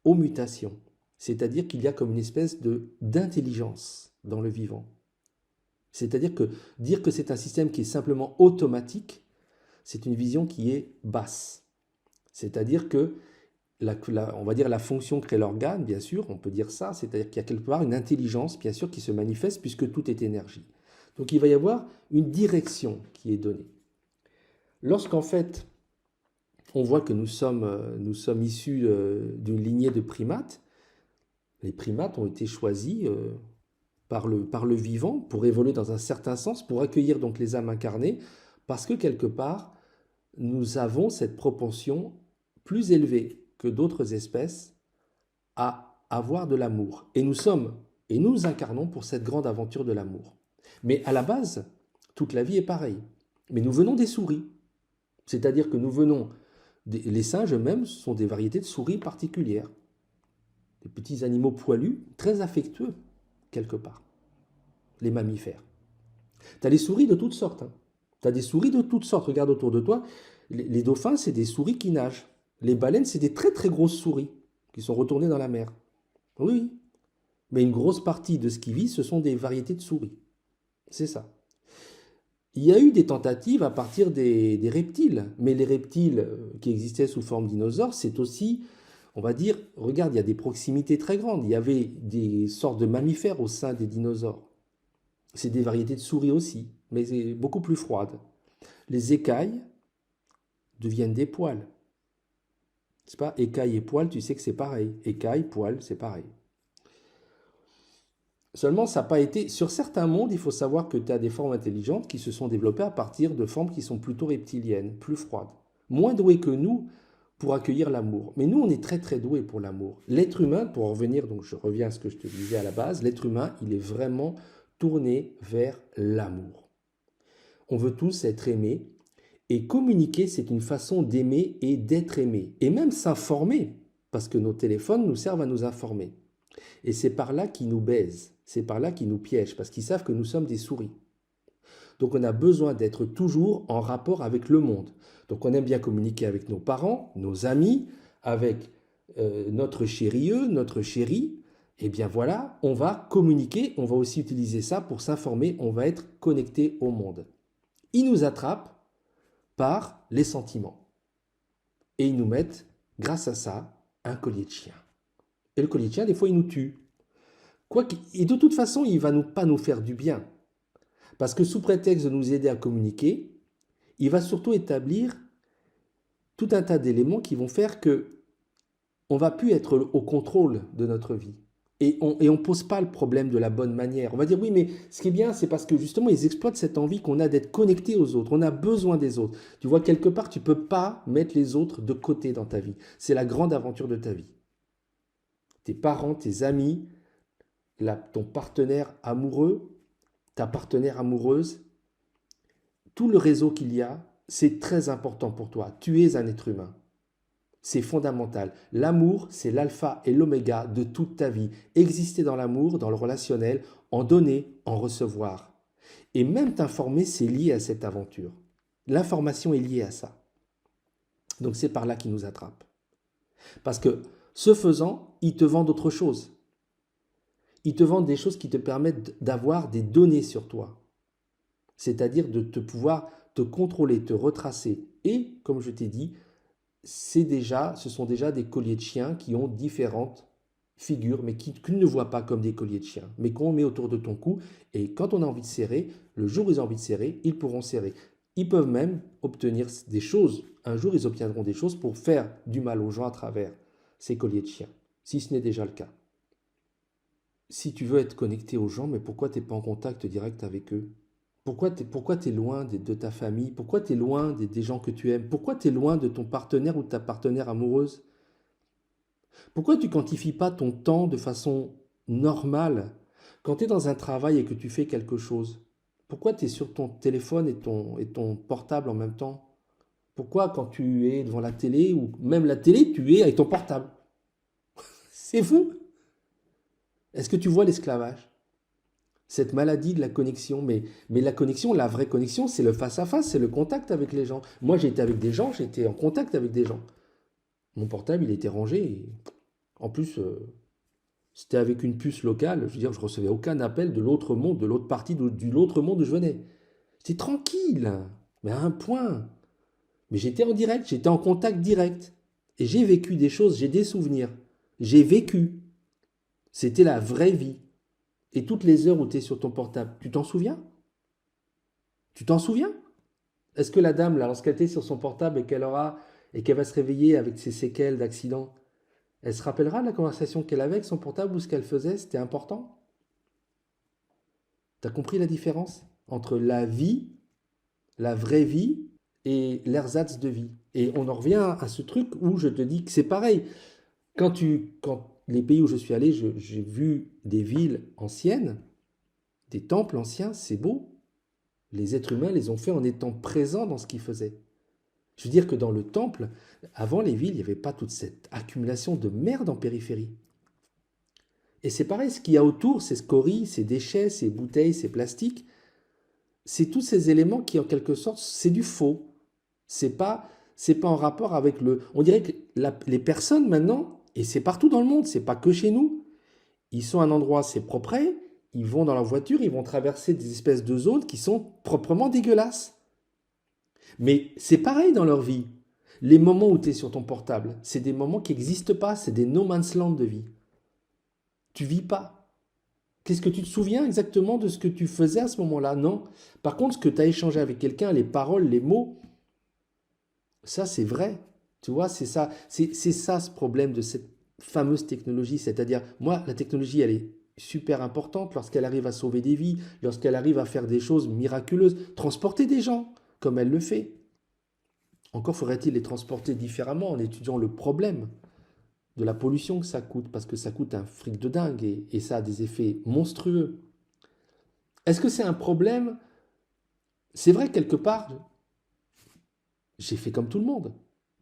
aux mutations. C'est-à-dire qu'il y a comme une espèce d'intelligence dans le vivant. C'est-à-dire que dire que c'est un système qui est simplement automatique, c'est une vision qui est basse. C'est-à-dire que on va dire la fonction crée l'organe, bien sûr, on peut dire ça, c'est-à-dire qu'il y a quelque part une intelligence, bien sûr, qui se manifeste puisque tout est énergie. Donc il va y avoir une direction qui est donnée. Lorsqu'en fait, on voit que nous sommes issus d'une lignée de primates, les primates ont été choisis par le vivant pour évoluer dans un certain sens, pour accueillir donc les âmes incarnées, parce que quelque part, nous avons cette propension plus élevée que d'autres espèces à avoir de l'amour. Et nous incarnons pour cette grande aventure de l'amour. Mais à la base, toute la vie est pareille. Mais nous venons des souris. C'est-à-dire que les singes eux-mêmes sont des variétés de souris particulières. Des petits animaux poilus, très affectueux, quelque part. Les mammifères. Tu as les souris de toutes sortes. Hein. Tu as des souris de toutes sortes. Regarde autour de toi. Les dauphins, c'est des souris qui nagent. Les baleines, c'est des très très grosses souris qui sont retournées dans la mer. Oui, mais une grosse partie de ce qui vit, ce sont des variétés de souris. C'est ça. Il y a eu des tentatives à partir des reptiles, mais les reptiles qui existaient sous forme dinosaures, c'est aussi, on va dire, regarde, il y a des proximités très grandes. Il y avait des sortes de mammifères au sein des dinosaures. C'est des variétés de souris aussi, mais c'est beaucoup plus froides. Les écailles deviennent des poils. C'est pas écailles et poils, tu sais que c'est pareil. Écailles, poils, c'est pareil. Seulement, ça n'a pas été... Sur certains mondes, il faut savoir que tu as des formes intelligentes qui se sont développées à partir de formes qui sont plutôt reptiliennes, plus froides. Moins douées que nous pour accueillir l'amour. Mais nous, on est très très doués pour l'amour. L'être humain, pour en revenir, donc je reviens à ce que je te disais à la base, l'être humain, il est vraiment tourné vers l'amour. On veut tous être aimés. Et communiquer, c'est une façon d'aimer et d'être aimé. Et même s'informer parce que nos téléphones nous servent à nous informer. Et c'est par là qu'ils nous baisent, c'est par là qu'ils nous piègent, parce qu'ils savent que nous sommes des souris. Donc on a besoin d'être toujours en rapport avec le monde. Donc on aime bien communiquer avec nos parents, nos amis, avec notre chérie, notre chérie. Eh bien voilà, on va communiquer, on va aussi utiliser ça pour s'informer, on va être connecté au monde. Ils nous attrapent par les sentiments. Et ils nous mettent, grâce à ça, un collier de chien. Et le collier de chien, des fois, il nous tue. Et de toute façon, il ne va pas nous faire du bien. Parce que sous prétexte de nous aider à communiquer, il va surtout établir tout un tas d'éléments qui vont faire que on va plus être au contrôle de notre vie. Et on ne pose pas le problème de la bonne manière. On va dire oui, mais ce qui est bien, c'est parce que justement, ils exploitent cette envie qu'on a d'être connecté aux autres. On a besoin des autres. Tu vois, quelque part, tu ne peux pas mettre les autres de côté dans ta vie. C'est la grande aventure de ta vie. Tes parents, tes amis, ton partenaire amoureux, ta partenaire amoureuse, tout le réseau qu'il y a, c'est très important pour toi. Tu es un être humain. C'est fondamental. L'amour, c'est l'alpha et l'oméga de toute ta vie. Exister dans l'amour, dans le relationnel, en donner, en recevoir. Et même t'informer, c'est lié à cette aventure. L'information est liée à ça. Donc c'est par là qu'ils nous attrapent. Parce que, ce faisant, ils te vendent autre chose. Ils te vendent des choses qui te permettent d'avoir des données sur toi. C'est-à-dire de pouvoir te contrôler, te retracer. Et, comme je t'ai dit, ce sont déjà des colliers de chiens qui ont différentes figures, mais qui ne voient pas comme des colliers de chiens, mais qu'on met autour de ton cou. Et quand on a envie de serrer, le jour où ils ont envie de serrer, ils pourront serrer. Ils peuvent même obtenir des choses. Un jour, ils obtiendront des choses pour faire du mal aux gens à travers ces colliers de chiens, si ce n'est déjà le cas. Si tu veux être connecté aux gens, mais pourquoi tu n'es pas en contact direct avec eux? Pourquoi tu es loin de ta famille? Pourquoi tu es loin des gens que tu aimes? Pourquoi tu es loin de ton partenaire ou de ta partenaire amoureuse? Pourquoi tu ne quantifies pas ton temps de façon normale quand tu es dans un travail et que tu fais quelque chose? Pourquoi tu es sur ton téléphone et ton portable en même temps? Pourquoi quand tu es devant la télé ou même la télé, tu es avec ton portable? C'est fou! Est-ce que tu vois l'esclavage? Cette maladie de la connexion, mais la connexion, la vraie connexion, c'est le face-à-face, c'est le contact avec les gens. Moi, j'étais avec des gens, j'étais en contact avec des gens. Mon portable, il était rangé. Et en plus, c'était avec une puce locale. Je veux dire, je recevais aucun appel de l'autre monde, de l'autre partie, de l'autre monde où je venais. J'étais tranquille, mais à un point. Mais j'étais en direct, j'étais en contact direct. Et j'ai vécu des choses, j'ai des souvenirs. J'ai vécu. C'était la vraie vie. Et toutes les heures où tu es sur ton portable, tu t'en souviens? Tu t'en souviens? Est-ce que la dame, là, lorsqu'elle était sur son portable et qu'elle va se réveiller avec ses séquelles d'accident, elle se rappellera de la conversation qu'elle avait avec son portable ou ce qu'elle faisait? C'était important? Tu as compris la différence entre la vie, la vraie vie et l'ersatz de vie? Et on en revient à ce truc où je te dis que c'est pareil. Quand les pays où je suis allé, j'ai vu des villes anciennes, des temples anciens, c'est beau. Les êtres humains les ont fait en étant présents dans ce qu'ils faisaient. Je veux dire que dans le temple, avant les villes, il n'y avait pas toute cette accumulation de merde en périphérie. Et c'est pareil, ce qu'il y a autour, ces scories, ces déchets, ces bouteilles, ces plastiques, c'est tous ces éléments qui, en quelque sorte, c'est du faux. C'est pas en rapport avec le... On dirait que les personnes maintenant, et c'est partout dans le monde, c'est pas que chez nous, ils sont à un endroit, c'est propre, ils vont dans leur voiture, ils vont traverser des espèces de zones qui sont proprement dégueulasses. Mais c'est pareil dans leur vie. Les moments où tu es sur ton portable, c'est des moments qui n'existent pas, c'est des no man's land de vie. Tu vis pas. Qu'est-ce que tu te souviens exactement de ce que tu faisais à ce moment-là? Non. Par contre, ce que tu as échangé avec quelqu'un, les paroles, les mots, ça c'est vrai. Tu vois, c'est ça ce problème de cette fameuse technologie. C'est-à-dire, moi, la technologie, elle est super importante lorsqu'elle arrive à sauver des vies, lorsqu'elle arrive à faire des choses miraculeuses, transporter des gens, comme elle le fait. Encore faudrait-il les transporter différemment en étudiant le problème de la pollution que ça coûte, parce que ça coûte un fric de dingue et ça a des effets monstrueux. Est-ce que c'est un problème? C'est vrai, quelque part, j'ai fait comme tout le monde.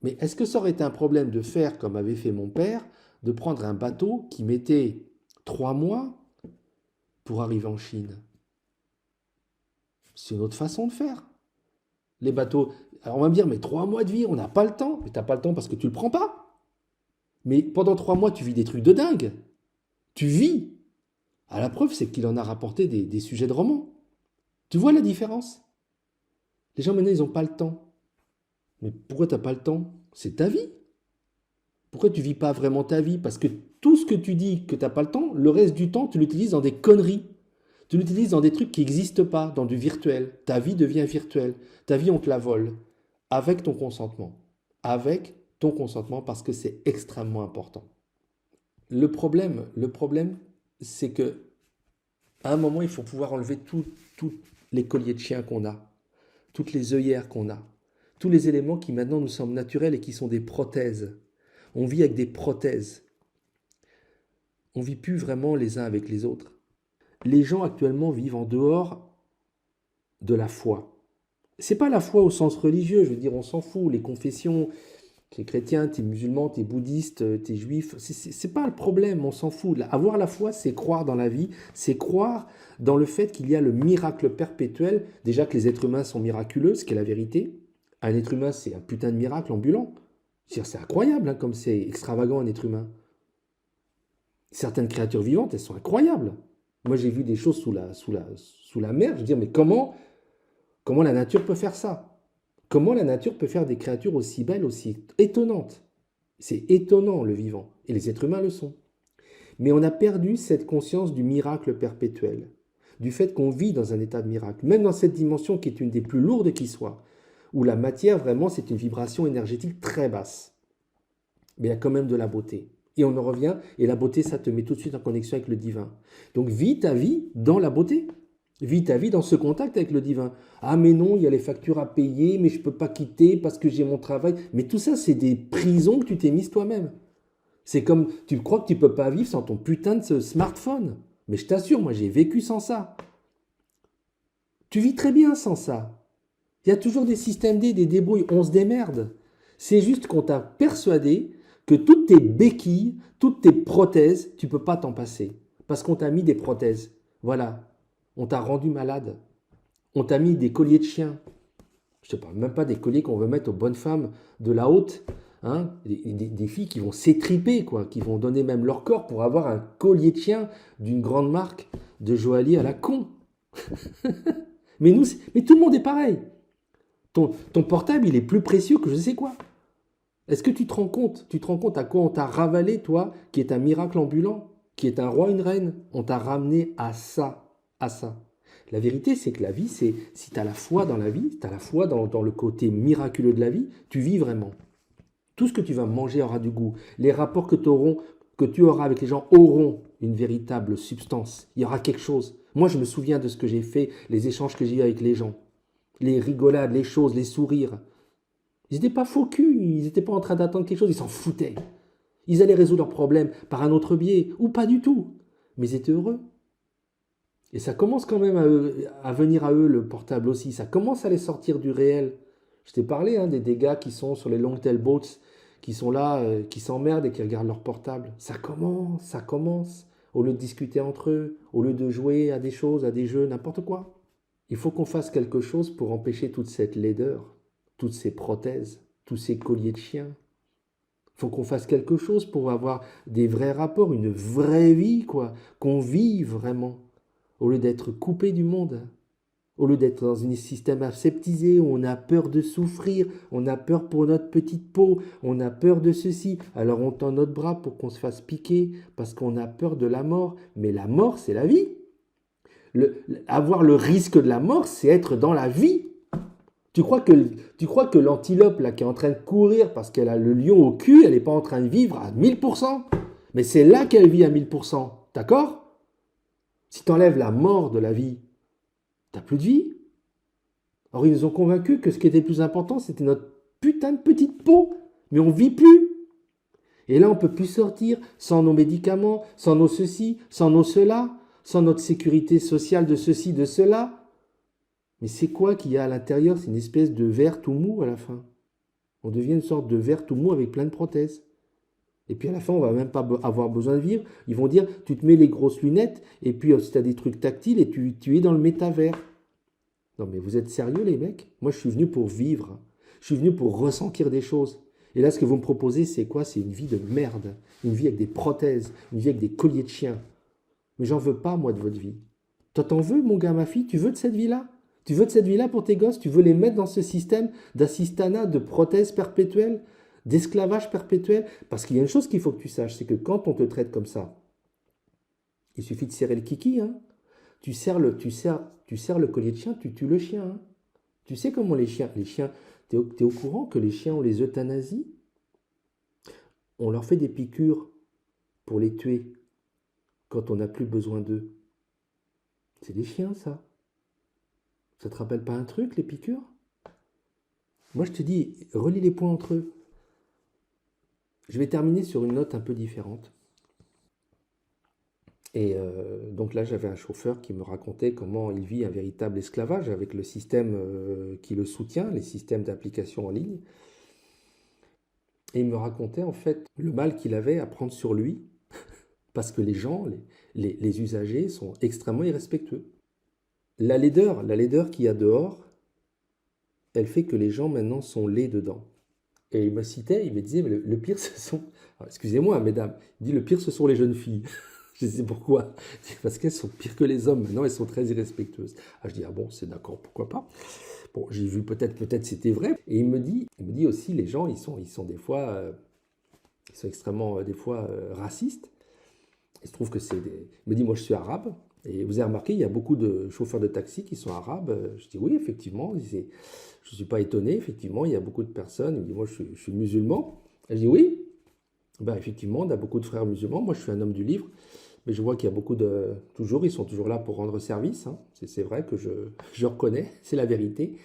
Mais est-ce que ça aurait été un problème de faire comme avait fait mon père, de prendre un bateau qui mettait 3 mois pour arriver en Chine? C'est une autre façon de faire. Les bateaux, alors on va me dire, mais 3 mois de vie, on n'a pas le temps. Mais t'as pas le temps parce que tu le prends pas. Mais pendant 3 mois, tu vis des trucs de dingue. Tu vis. À la preuve, c'est qu'il en a rapporté des sujets de romans. Tu vois la différence? Les gens maintenant, ils n'ont pas le temps. Mais pourquoi tu n'as pas le temps? C'est ta vie. Pourquoi tu ne vis pas vraiment ta vie? Parce que tout ce que tu dis que tu n'as pas le temps, le reste du temps, tu l'utilises dans des conneries. Tu l'utilises dans des trucs qui n'existent pas, dans du virtuel. Ta vie devient virtuelle. Ta vie, on te la vole. Avec ton consentement. Avec ton consentement, parce que c'est extrêmement important. Le problème, c'est que à un moment, il faut pouvoir enlever tous les colliers de chien qu'on a, toutes les œillères qu'on a, tous les éléments qui maintenant nous semblent naturels et qui sont des prothèses. On vit avec des prothèses. On ne vit plus vraiment les uns avec les autres. Les gens actuellement vivent en dehors de la foi. C'est pas la foi au sens religieux, je veux dire, on s'en fout, les confessions, t'es chrétien, t'es musulman, t'es bouddhiste, t'es juif, c'est pas le problème, on s'en fout. Avoir la foi, c'est croire dans la vie, c'est croire dans le fait qu'il y a le miracle perpétuel, déjà que les êtres humains sont miraculeux, ce qui est la vérité. Un être humain, c'est un putain de miracle ambulant. C'est incroyable, hein, comme c'est extravagant un être humain. Certaines créatures vivantes, elles sont incroyables. Moi, j'ai vu des choses sous la mer, je veux dire, mais comment la nature peut faire ça? Comment la nature peut faire des créatures aussi belles, aussi étonnantes? C'est étonnant, le vivant. Et les êtres humains le sont. Mais on a perdu cette conscience du miracle perpétuel, du fait qu'on vit dans un état de miracle, même dans cette dimension qui est une des plus lourdes qui soit, où la matière, vraiment, c'est une vibration énergétique très basse. Mais il y a quand même de la beauté. Et on en revient, et la beauté, ça te met tout de suite en connexion avec le divin. Donc vis ta vie dans la beauté. Vis ta vie dans ce contact avec le divin. Ah mais non, il y a les factures à payer, mais je ne peux pas quitter parce que j'ai mon travail. Mais tout ça, c'est des prisons que tu t'es mises toi-même. C'est comme, tu crois que tu ne peux pas vivre sans ton putain de smartphone. Mais je t'assure, moi j'ai vécu sans ça. Tu vis très bien sans ça. Il y a toujours des systèmes D, des débrouilles, on se démerde. C'est juste qu'on t'a persuadé que toutes tes béquilles, toutes tes prothèses, tu ne peux pas t'en passer. Parce qu'on t'a mis des prothèses. Voilà. On t'a rendu malade. On t'a mis des colliers de chien. Je ne te parle même pas des colliers qu'on veut mettre aux bonnes femmes de la haute. Hein, des filles qui vont s'étriper, quoi, qui vont donner même leur corps pour avoir un collier de chien d'une grande marque de joaillier à la con. mais tout le monde est pareil. Ton portable, il est plus précieux que je sais quoi. Est-ce que tu te rends compte? Tu te rends compte à quoi on t'a ravalé, toi, qui est un miracle ambulant, qui est un roi, une reine? On t'a ramené à ça, à ça. La vérité, c'est que la vie, c'est si tu as la foi dans la vie, si tu as la foi dans le côté miraculeux de la vie, tu vis vraiment. Tout ce que tu vas manger aura du goût. Les rapports que tu auras avec les gens auront une véritable substance. Il y aura quelque chose. Moi, je me souviens de ce que j'ai fait, les échanges que j'ai eus avec les gens. Les rigolades, les choses, les sourires. Ils n'étaient pas faux culs, ils n'étaient pas en train d'attendre quelque chose, ils s'en foutaient. Ils allaient résoudre leurs problèmes par un autre biais, ou pas du tout. Mais ils étaient heureux. Et ça commence quand même à venir à eux, le portable aussi. Ça commence à les sortir du réel. Je t'ai parlé des gars qui sont sur les long-tail boats, qui sont là, qui s'emmerdent et qui regardent leur portable. Ça commence. Au lieu de discuter entre eux, au lieu de jouer à des choses, à des jeux, n'importe quoi. Il faut qu'on fasse quelque chose pour empêcher toute cette laideur, toutes ces prothèses, tous ces colliers de chien. Il faut qu'on fasse quelque chose pour avoir des vrais rapports, une vraie vie, quoi. Qu'on vive vraiment. Au lieu d'être coupé du monde, au lieu d'être dans un système aseptisé où on a peur de souffrir, on a peur pour notre petite peau, on a peur de ceci, alors on tend notre bras pour qu'on se fasse piquer parce qu'on a peur de la mort. Mais la mort, c'est la vie. Avoir le risque de la mort, c'est être dans la vie. Tu crois que l'antilope là, qui est en train de courir parce qu'elle a le lion au cul, elle n'est pas en train de vivre à 1000%. Mais c'est là qu'elle vit à 1000%. D'accord ? Si tu enlèves la mort de la vie, tu n'as plus de vie. Alors ils nous ont convaincus que ce qui était le plus important, c'était notre putain de petite peau. Mais on ne vit plus. Et là, on ne peut plus sortir sans nos médicaments, sans nos ceci, sans nos cela, sans notre sécurité sociale de ceci, de cela. Mais c'est quoi qu'il y a à l'intérieur? C'est une espèce de verre tout mou à la fin. On devient une sorte de ver tout mou avec plein de prothèses. Et puis à la fin, on va même pas avoir besoin de vivre. Ils vont dire, tu te mets les grosses lunettes, et puis si tu as des trucs tactiles, et tu es dans le métavers. Non mais vous êtes sérieux les mecs? Moi je suis venu pour vivre. Je suis venu pour ressentir des choses. Et là ce que vous me proposez c'est quoi? C'est une vie de merde. Une vie avec des prothèses. Une vie avec des colliers de chien. Mais j'en veux pas moi de votre vie. Toi t'en veux mon gars, ma fille? Tu veux de cette vie-là? Tu veux de cette vie-là pour tes gosses? Tu veux les mettre dans ce système d'assistanat, de prothèses perpétuelles, d'esclavage perpétuel? Parce qu'il y a une chose qu'il faut que tu saches, c'est que quand on te traite comme ça, il suffit de serrer le kiki, hein. Tu serres le collier de chien, tu tues le chien, hein. Tu sais comment les chiens, t'es au courant que les chiens, on les euthanasie? On leur fait des piqûres pour les tuer quand on n'a plus besoin d'eux. C'est des chiens, ça. Ça te rappelle pas un truc, les piqûres? Moi, je te dis, relie les points entre eux. Je vais terminer sur une note un peu différente. Et donc là, j'avais un chauffeur qui me racontait comment il vit un véritable esclavage avec le système qui le soutient, les systèmes d'application en ligne. Et il me racontait en fait le mal qu'il avait à prendre sur lui parce que les gens, les usagers sont extrêmement irrespectueux. La laideur qu'il y a dehors, elle fait que les gens maintenant sont laids dedans. Et il me citait, il me disait, mais le pire ce sont, alors, excusez-moi mesdames, il dit le pire ce sont les jeunes filles. Je sais pourquoi. Parce qu'elles sont pires que les hommes. Maintenant, elles sont très irrespectueuses. Ah, je dis, ah bon, c'est d'accord, pourquoi pas. Bon, j'ai vu peut-être c'était vrai. Et il me dit aussi, les gens, ils sont des fois, ils sont extrêmement, des fois, racistes. Il se trouve que il me dit, moi, je suis arabe. Et vous avez remarqué, il y a beaucoup de chauffeurs de taxi qui sont arabes. Je dis, oui, effectivement. Je ne suis pas étonné. Effectivement, il y a beaucoup de personnes. Il me dit, moi, je suis musulman. Et je dis, oui. Ben, effectivement, on a beaucoup de frères musulmans. Moi, je suis un homme du livre. Mais je vois qu'il y a beaucoup de... Toujours, ils sont toujours là pour rendre service, hein. C'est vrai que je reconnais, c'est la vérité.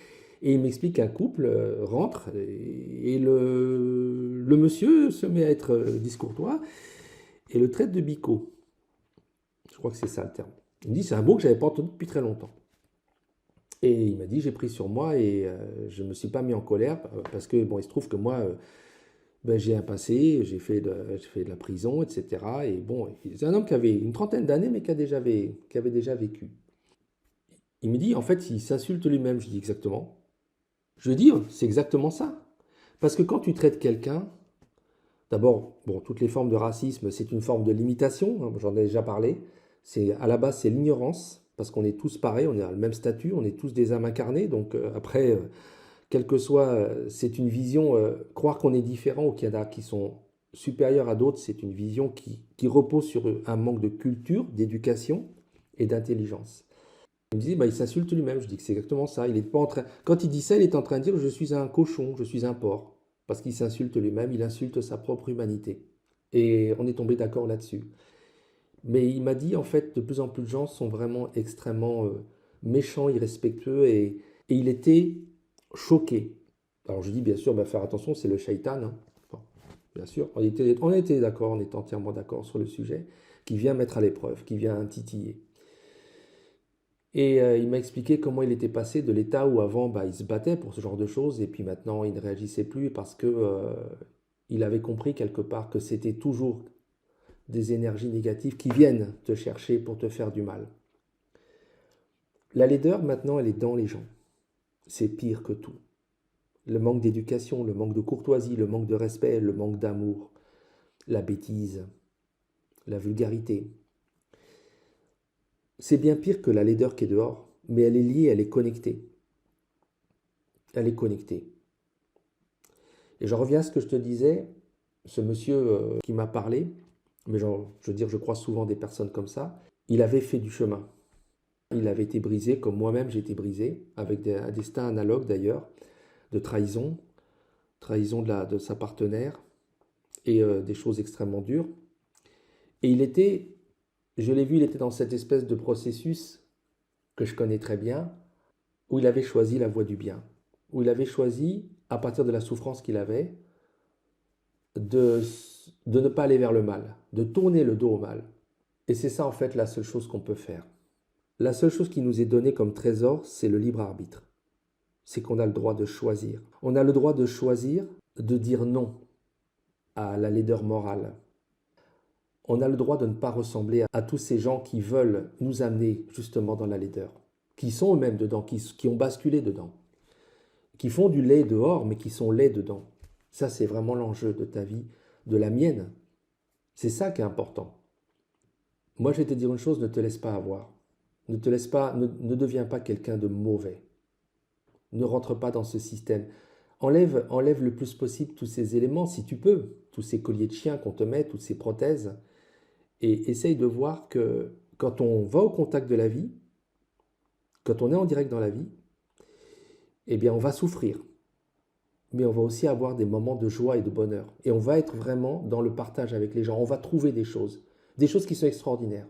Et il m'explique qu'un couple rentre et le monsieur se met à être discourtois et le traite de bico. Je crois que c'est ça le terme. Il me dit, c'est un mot que je n'avais pas entendu depuis très longtemps. Et il m'a dit, j'ai pris sur moi et je ne me suis pas mis en colère parce que, bon, il se trouve que moi... ben, j'ai un passé, j'ai fait de la prison, etc. Et bon, c'est un homme qui avait une trentaine d'années, mais qui avait déjà vécu. Il me dit, en fait, il s'insulte lui-même. Je dis exactement. Je dis, c'est exactement ça. Parce que quand tu traites quelqu'un, d'abord, bon, toutes les formes de racisme, c'est une forme de limitation, hein, j'en ai déjà parlé. À la base, c'est l'ignorance, parce qu'on est tous pareils, on a le même statut, on est tous des âmes incarnées. Donc après, quel que soit, c'est une vision, croire qu'on est différent ou qu'il y en a qui sont supérieurs à d'autres, c'est une vision qui repose sur un manque de culture, d'éducation et d'intelligence. Il me dit, bah, il s'insulte lui-même. Je dis que c'est exactement ça. Il est pas en train... Quand il dit ça, il est en train de dire, je suis un cochon, je suis un porc. Parce qu'il s'insulte lui-même, il insulte sa propre humanité. Et on est tombé d'accord là-dessus. Mais il m'a dit, en fait, de plus en plus de gens sont vraiment extrêmement méchants, irrespectueux, et il était choqué. Alors je dis, bien sûr, bah, faire attention, c'est le shaitan, hein. Bon, bien sûr, on était d'accord, on est entièrement d'accord sur le sujet, qui vient mettre à l'épreuve, qui vient titiller. Et il m'a expliqué comment il était passé de l'état où avant, bah, il se battait pour ce genre de choses, et puis maintenant, il ne réagissait plus parce que il avait compris quelque part que c'était toujours des énergies négatives qui viennent te chercher pour te faire du mal. La laideur, maintenant, elle est dans les gens. C'est pire que tout. Le manque d'éducation, le manque de courtoisie, le manque de respect, le manque d'amour, la bêtise, la vulgarité. C'est bien pire que la laideur qui est dehors, mais elle est liée, elle est connectée. Elle est connectée. Et je reviens à ce que je te disais, ce monsieur qui m'a parlé, mais je veux dire, je crois souvent des personnes comme ça, il avait fait du chemin. Il avait été brisé, comme moi-même j'ai été brisé, avec un destin analogue d'ailleurs, de trahison de sa partenaire, et des choses extrêmement dures. Et je l'ai vu, il était dans cette espèce de processus que je connais très bien, où il avait choisi la voie du bien, où il avait choisi, à partir de la souffrance qu'il avait, de ne pas aller vers le mal, de tourner le dos au mal. Et c'est ça en fait la seule chose qu'on peut faire. La seule chose qui nous est donnée comme trésor, c'est le libre arbitre. C'est qu'on a le droit de choisir. On a le droit de choisir de dire non à la laideur morale. On a le droit de ne pas ressembler à tous ces gens qui veulent nous amener justement dans la laideur, qui sont eux-mêmes dedans, qui ont basculé dedans, qui font du lait dehors, mais qui sont laids dedans. Ça, c'est vraiment l'enjeu de ta vie, de la mienne. C'est ça qui est important. Moi, je vais te dire une chose, ne te laisse pas avoir. Ne te laisse pas, ne deviens pas quelqu'un de mauvais. Ne rentre pas dans ce système. Enlève le plus possible tous ces éléments, si tu peux, tous ces colliers de chien qu'on te met, toutes ces prothèses, et essaye de voir que quand on va au contact de la vie, quand on est en direct dans la vie, eh bien on va souffrir, mais on va aussi avoir des moments de joie et de bonheur. Et on va être vraiment dans le partage avec les gens. On va trouver des choses qui sont extraordinaires.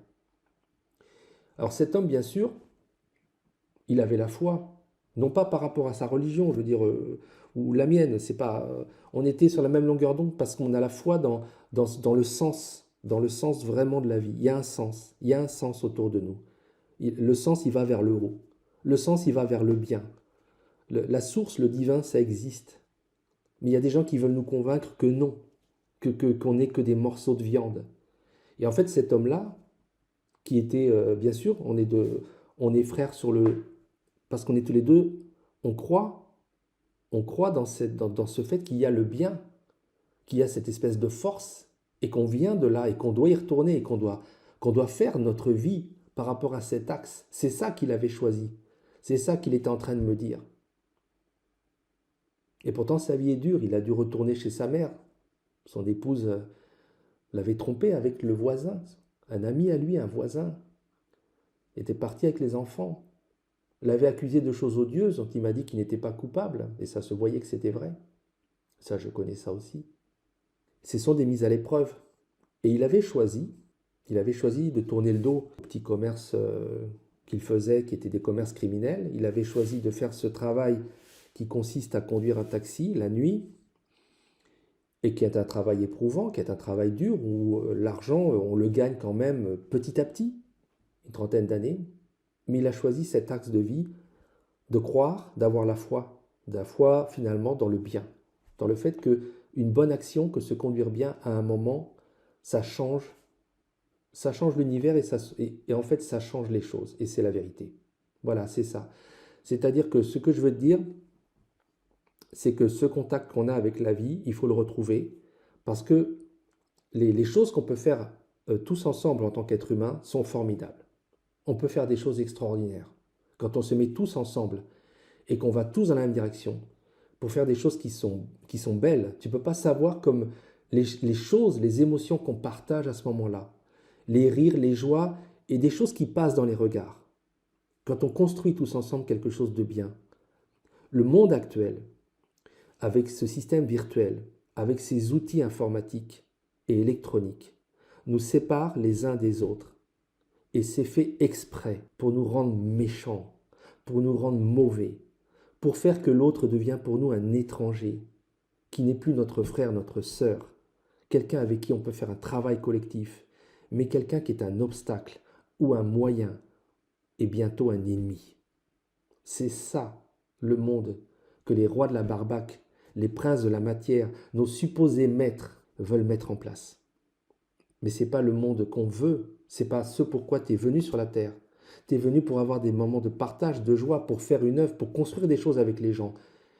Alors cet homme, bien sûr, il avait la foi, non pas par rapport à sa religion, je veux dire, ou la mienne, c'est pas, on était sur la même longueur d'onde parce qu'on a la foi dans le sens vraiment de la vie. Il y a un sens autour de nous. Le sens, il va vers le haut. Le sens, il va vers le bien. La source, le divin, ça existe. Mais il y a des gens qui veulent nous convaincre que non, qu'on n'est que des morceaux de viande. Et en fait, cet homme-là, qui était, bien sûr, on est frères parce qu'on est tous les deux, on croit dans ce fait qu'il y a le bien, qu'il y a cette espèce de force, et qu'on vient de là, et qu'on doit y retourner, et qu'on doit faire notre vie par rapport à cet axe. C'est ça qu'il avait choisi. C'est ça qu'il était en train de me dire. Et pourtant, sa vie est dure. Il a dû retourner chez sa mère. Son épouse l'avait trompé avec le voisin. Un ami à lui, un voisin, était parti avec les enfants. L'avait accusé de choses odieuses dont il m'a dit qu'il n'était pas coupable. Et ça se voyait que c'était vrai. Ça, je connais ça aussi. Ce sont des mises à l'épreuve. Et il avait choisi de tourner le dos aux petits commerces qu'il faisait, qui étaient des commerces criminels. Il avait choisi de faire ce travail qui consiste à conduire un taxi la nuit, et qui est un travail éprouvant, qui est un travail dur, où l'argent, on le gagne quand même petit à petit, une trentaine d'années. Mais il a choisi cet axe de vie, de croire, d'avoir la foi finalement dans le bien, dans le fait que une bonne action, que se conduire bien à un moment, ça change l'univers et en fait ça change les choses, et c'est la vérité. Voilà, c'est ça. C'est-à-dire que ce que je veux te dire, c'est que ce contact qu'on a avec la vie, il faut le retrouver, parce que les choses qu'on peut faire tous ensemble en tant qu'être humain sont formidables. On peut faire des choses extraordinaires. Quand on se met tous ensemble et qu'on va tous dans la même direction pour faire des choses qui sont belles, tu ne peux pas savoir comme les choses, les émotions qu'on partage à ce moment-là, les rires, les joies et des choses qui passent dans les regards. Quand on construit tous ensemble quelque chose de bien, le monde actuel, avec ce système virtuel, avec ces outils informatiques et électroniques, nous sépare les uns des autres. Et c'est fait exprès pour nous rendre méchants, pour nous rendre mauvais, pour faire que l'autre devient pour nous un étranger, qui n'est plus notre frère, notre sœur, quelqu'un avec qui on peut faire un travail collectif, mais quelqu'un qui est un obstacle ou un moyen et bientôt un ennemi. C'est ça le monde que les rois de la barbaque, les princes de la matière, nos supposés maîtres veulent mettre en place. Mais ce n'est pas le monde qu'on veut, ce n'est pas ce pourquoi tu es venu sur la terre. Tu es venu pour avoir des moments de partage, de joie, pour faire une œuvre, pour construire des choses avec les gens.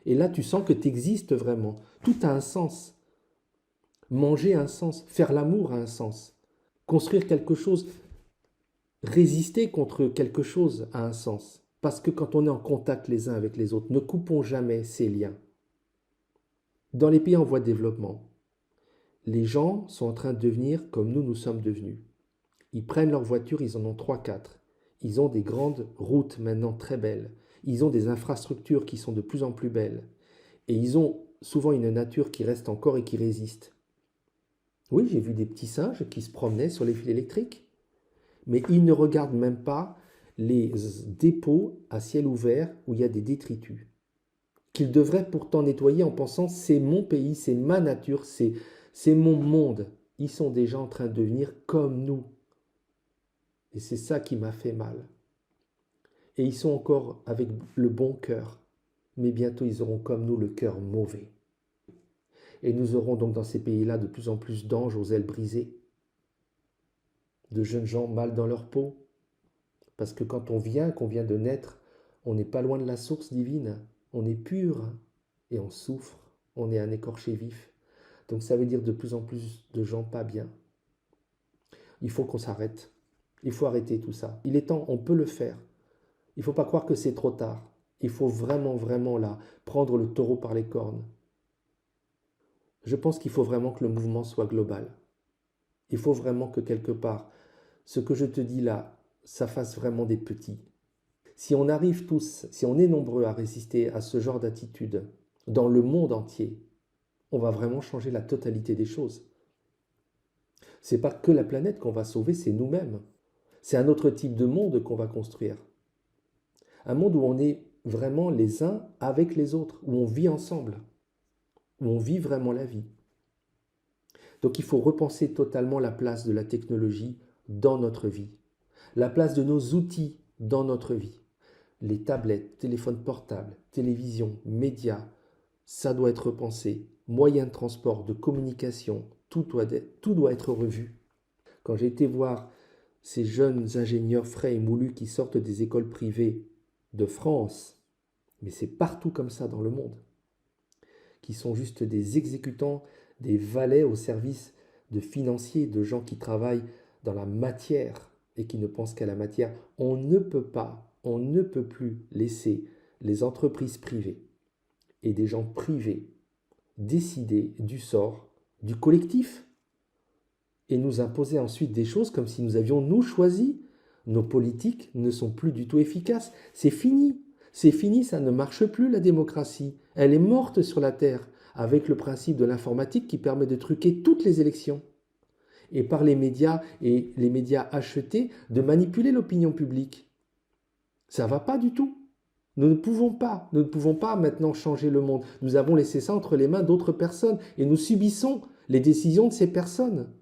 Et là, tu sens que tu existes vraiment. Tout a un sens. Manger a un sens, faire l'amour a un sens. Construire quelque chose, résister contre quelque chose a un sens. Parce que quand on est en contact les uns avec les autres, ne coupons jamais ces liens. Dans les pays en voie de développement, les gens sont en train de devenir comme nous sommes devenus. Ils prennent leur voiture, ils en ont 3-4. Ils ont des grandes routes maintenant très belles. Ils ont des infrastructures qui sont de plus en plus belles. Et ils ont souvent une nature qui reste encore et qui résiste. Oui, j'ai vu des petits singes qui se promenaient sur les fils électriques. Mais ils ne regardent même pas les dépôts à ciel ouvert où il y a des détritus. Qu'ils devraient pourtant nettoyer en pensant c'est mon pays, c'est ma nature, c'est mon monde. Ils sont déjà en train de devenir comme nous. Et c'est ça qui m'a fait mal. Et ils sont encore avec le bon cœur. Mais bientôt ils auront comme nous le cœur mauvais. Et nous aurons donc dans ces pays-là de plus en plus d'anges aux ailes brisées, de jeunes gens mal dans leur peau. Parce que quand qu'on vient de naître, on n'est pas loin de la source divine, on est pur et on souffre, on est un écorché vif. Donc ça veut dire de plus en plus de gens pas bien. Il faut qu'on s'arrête. Il faut arrêter tout ça. Il est temps, on peut le faire. Il ne faut pas croire que c'est trop tard. Il faut vraiment, vraiment là, prendre le taureau par les cornes. Je pense qu'il faut vraiment que le mouvement soit global. Il faut vraiment que quelque part, ce que je te dis là, ça fasse vraiment des petits. Si on arrive tous, si on est nombreux à résister à ce genre d'attitude dans le monde entier, on va vraiment changer la totalité des choses. C'est pas que la planète qu'on va sauver, c'est nous-mêmes. C'est un autre type de monde qu'on va construire. Un monde où on est vraiment les uns avec les autres, où on vit ensemble, où on vit vraiment la vie. Donc il faut repenser totalement la place de la technologie dans notre vie, la place de nos outils dans notre vie. Les tablettes, téléphones portables, télévision, médias, ça doit être repensé. Moyens de transport, de communication, tout doit être revu. Quand j'ai été voir ces jeunes ingénieurs frais et moulus qui sortent des écoles privées de France, mais c'est partout comme ça dans le monde, qui sont juste des exécutants, des valets au service de financiers, de gens qui travaillent dans la matière et qui ne pensent qu'à la matière. On ne peut plus laisser les entreprises privées et des gens privés décider du sort du collectif et nous imposer ensuite des choses comme si nous avions nous choisi. Nos politiques ne sont plus du tout efficaces. C'est fini. C'est fini, ça ne marche plus la démocratie. Elle est morte sur la terre avec le principe de l'informatique qui permet de truquer toutes les élections. Et par les médias et les médias achetés, de manipuler l'opinion publique. Ça ne va pas du tout. Nous ne pouvons pas maintenant changer le monde. Nous avons laissé ça entre les mains d'autres personnes et nous subissons les décisions de ces personnes.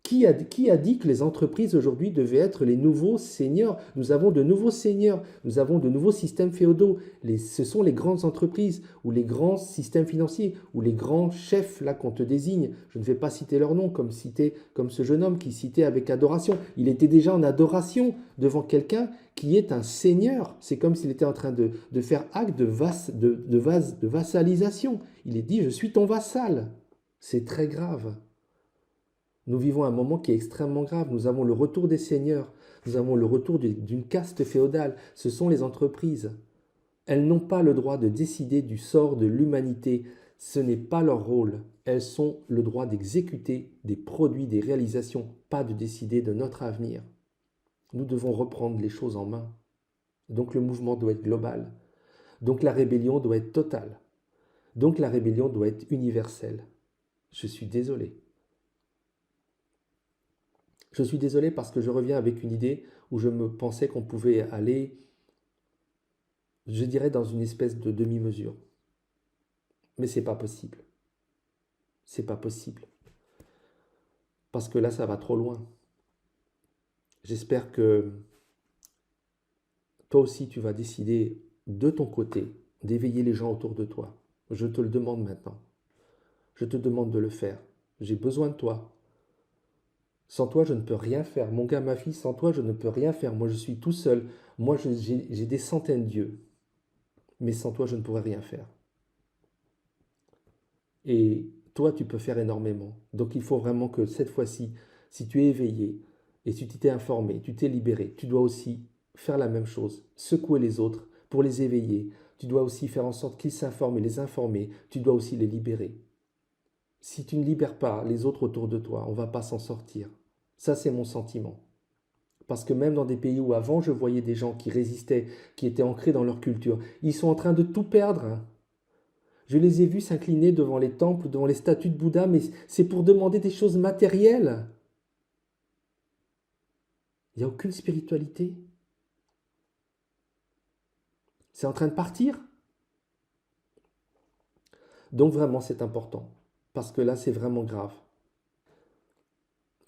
Qui a dit que les entreprises aujourd'hui devaient être les nouveaux seigneurs? Nous avons de nouveaux seigneurs, nous avons de nouveaux systèmes féodaux. Ce sont les grandes entreprises ou les grands systèmes financiers ou les grands chefs là qu'on te désigne. Je ne vais pas citer leur nom comme ce jeune homme qui citait avec adoration. Il était déjà en adoration devant quelqu'un qui est un seigneur. C'est comme s'il était en train de faire acte de vassalisation. Il est dit, je suis ton vassal. C'est très grave. Nous vivons un moment qui est extrêmement grave. Nous avons le retour des seigneurs. Nous avons le retour d'une caste féodale. Ce sont les entreprises. Elles n'ont pas le droit de décider du sort de l'humanité. Ce n'est pas leur rôle. Elles ont le droit d'exécuter des produits, des réalisations, pas de décider de notre avenir. Nous devons reprendre les choses en main. Donc le mouvement doit être global. Donc la rébellion doit être totale. Donc la rébellion doit être universelle. Je suis désolé. Je suis désolé parce que je reviens avec une idée où je me pensais qu'on pouvait aller, je dirais, dans une espèce de demi-mesure. Mais c'est pas possible. C'est pas possible. Parce que là, ça va trop loin. J'espère que toi aussi, tu vas décider de ton côté d'éveiller les gens autour de toi. Je te le demande maintenant. Je te demande de le faire. J'ai besoin de toi. Sans toi, je ne peux rien faire. Mon gars, ma fille, sans toi, je ne peux rien faire. Moi, je suis tout seul. Moi, j'ai des centaines d'yeux. Mais sans toi, je ne pourrais rien faire. Et toi, tu peux faire énormément. Donc, il faut vraiment que cette fois-ci, si tu es éveillé et si tu t'es informé, tu t'es libéré, tu dois aussi faire la même chose. Secouer les autres pour les éveiller. Tu dois aussi faire en sorte qu'ils s'informent et les informer. Tu dois aussi les libérer. Si tu ne libères pas les autres autour de toi, on ne va pas s'en sortir. Ça, c'est mon sentiment. Parce que même dans des pays où avant je voyais des gens qui résistaient, qui étaient ancrés dans leur culture, ils sont en train de tout perdre. Je les ai vus s'incliner devant les temples, devant les statues de Bouddha, mais c'est pour demander des choses matérielles. Il n'y a aucune spiritualité. C'est en train de partir. Donc vraiment, c'est important. Parce que là, c'est vraiment grave.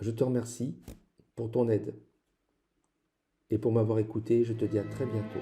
Je te remercie pour ton aide. Et pour m'avoir écouté, je te dis à très bientôt.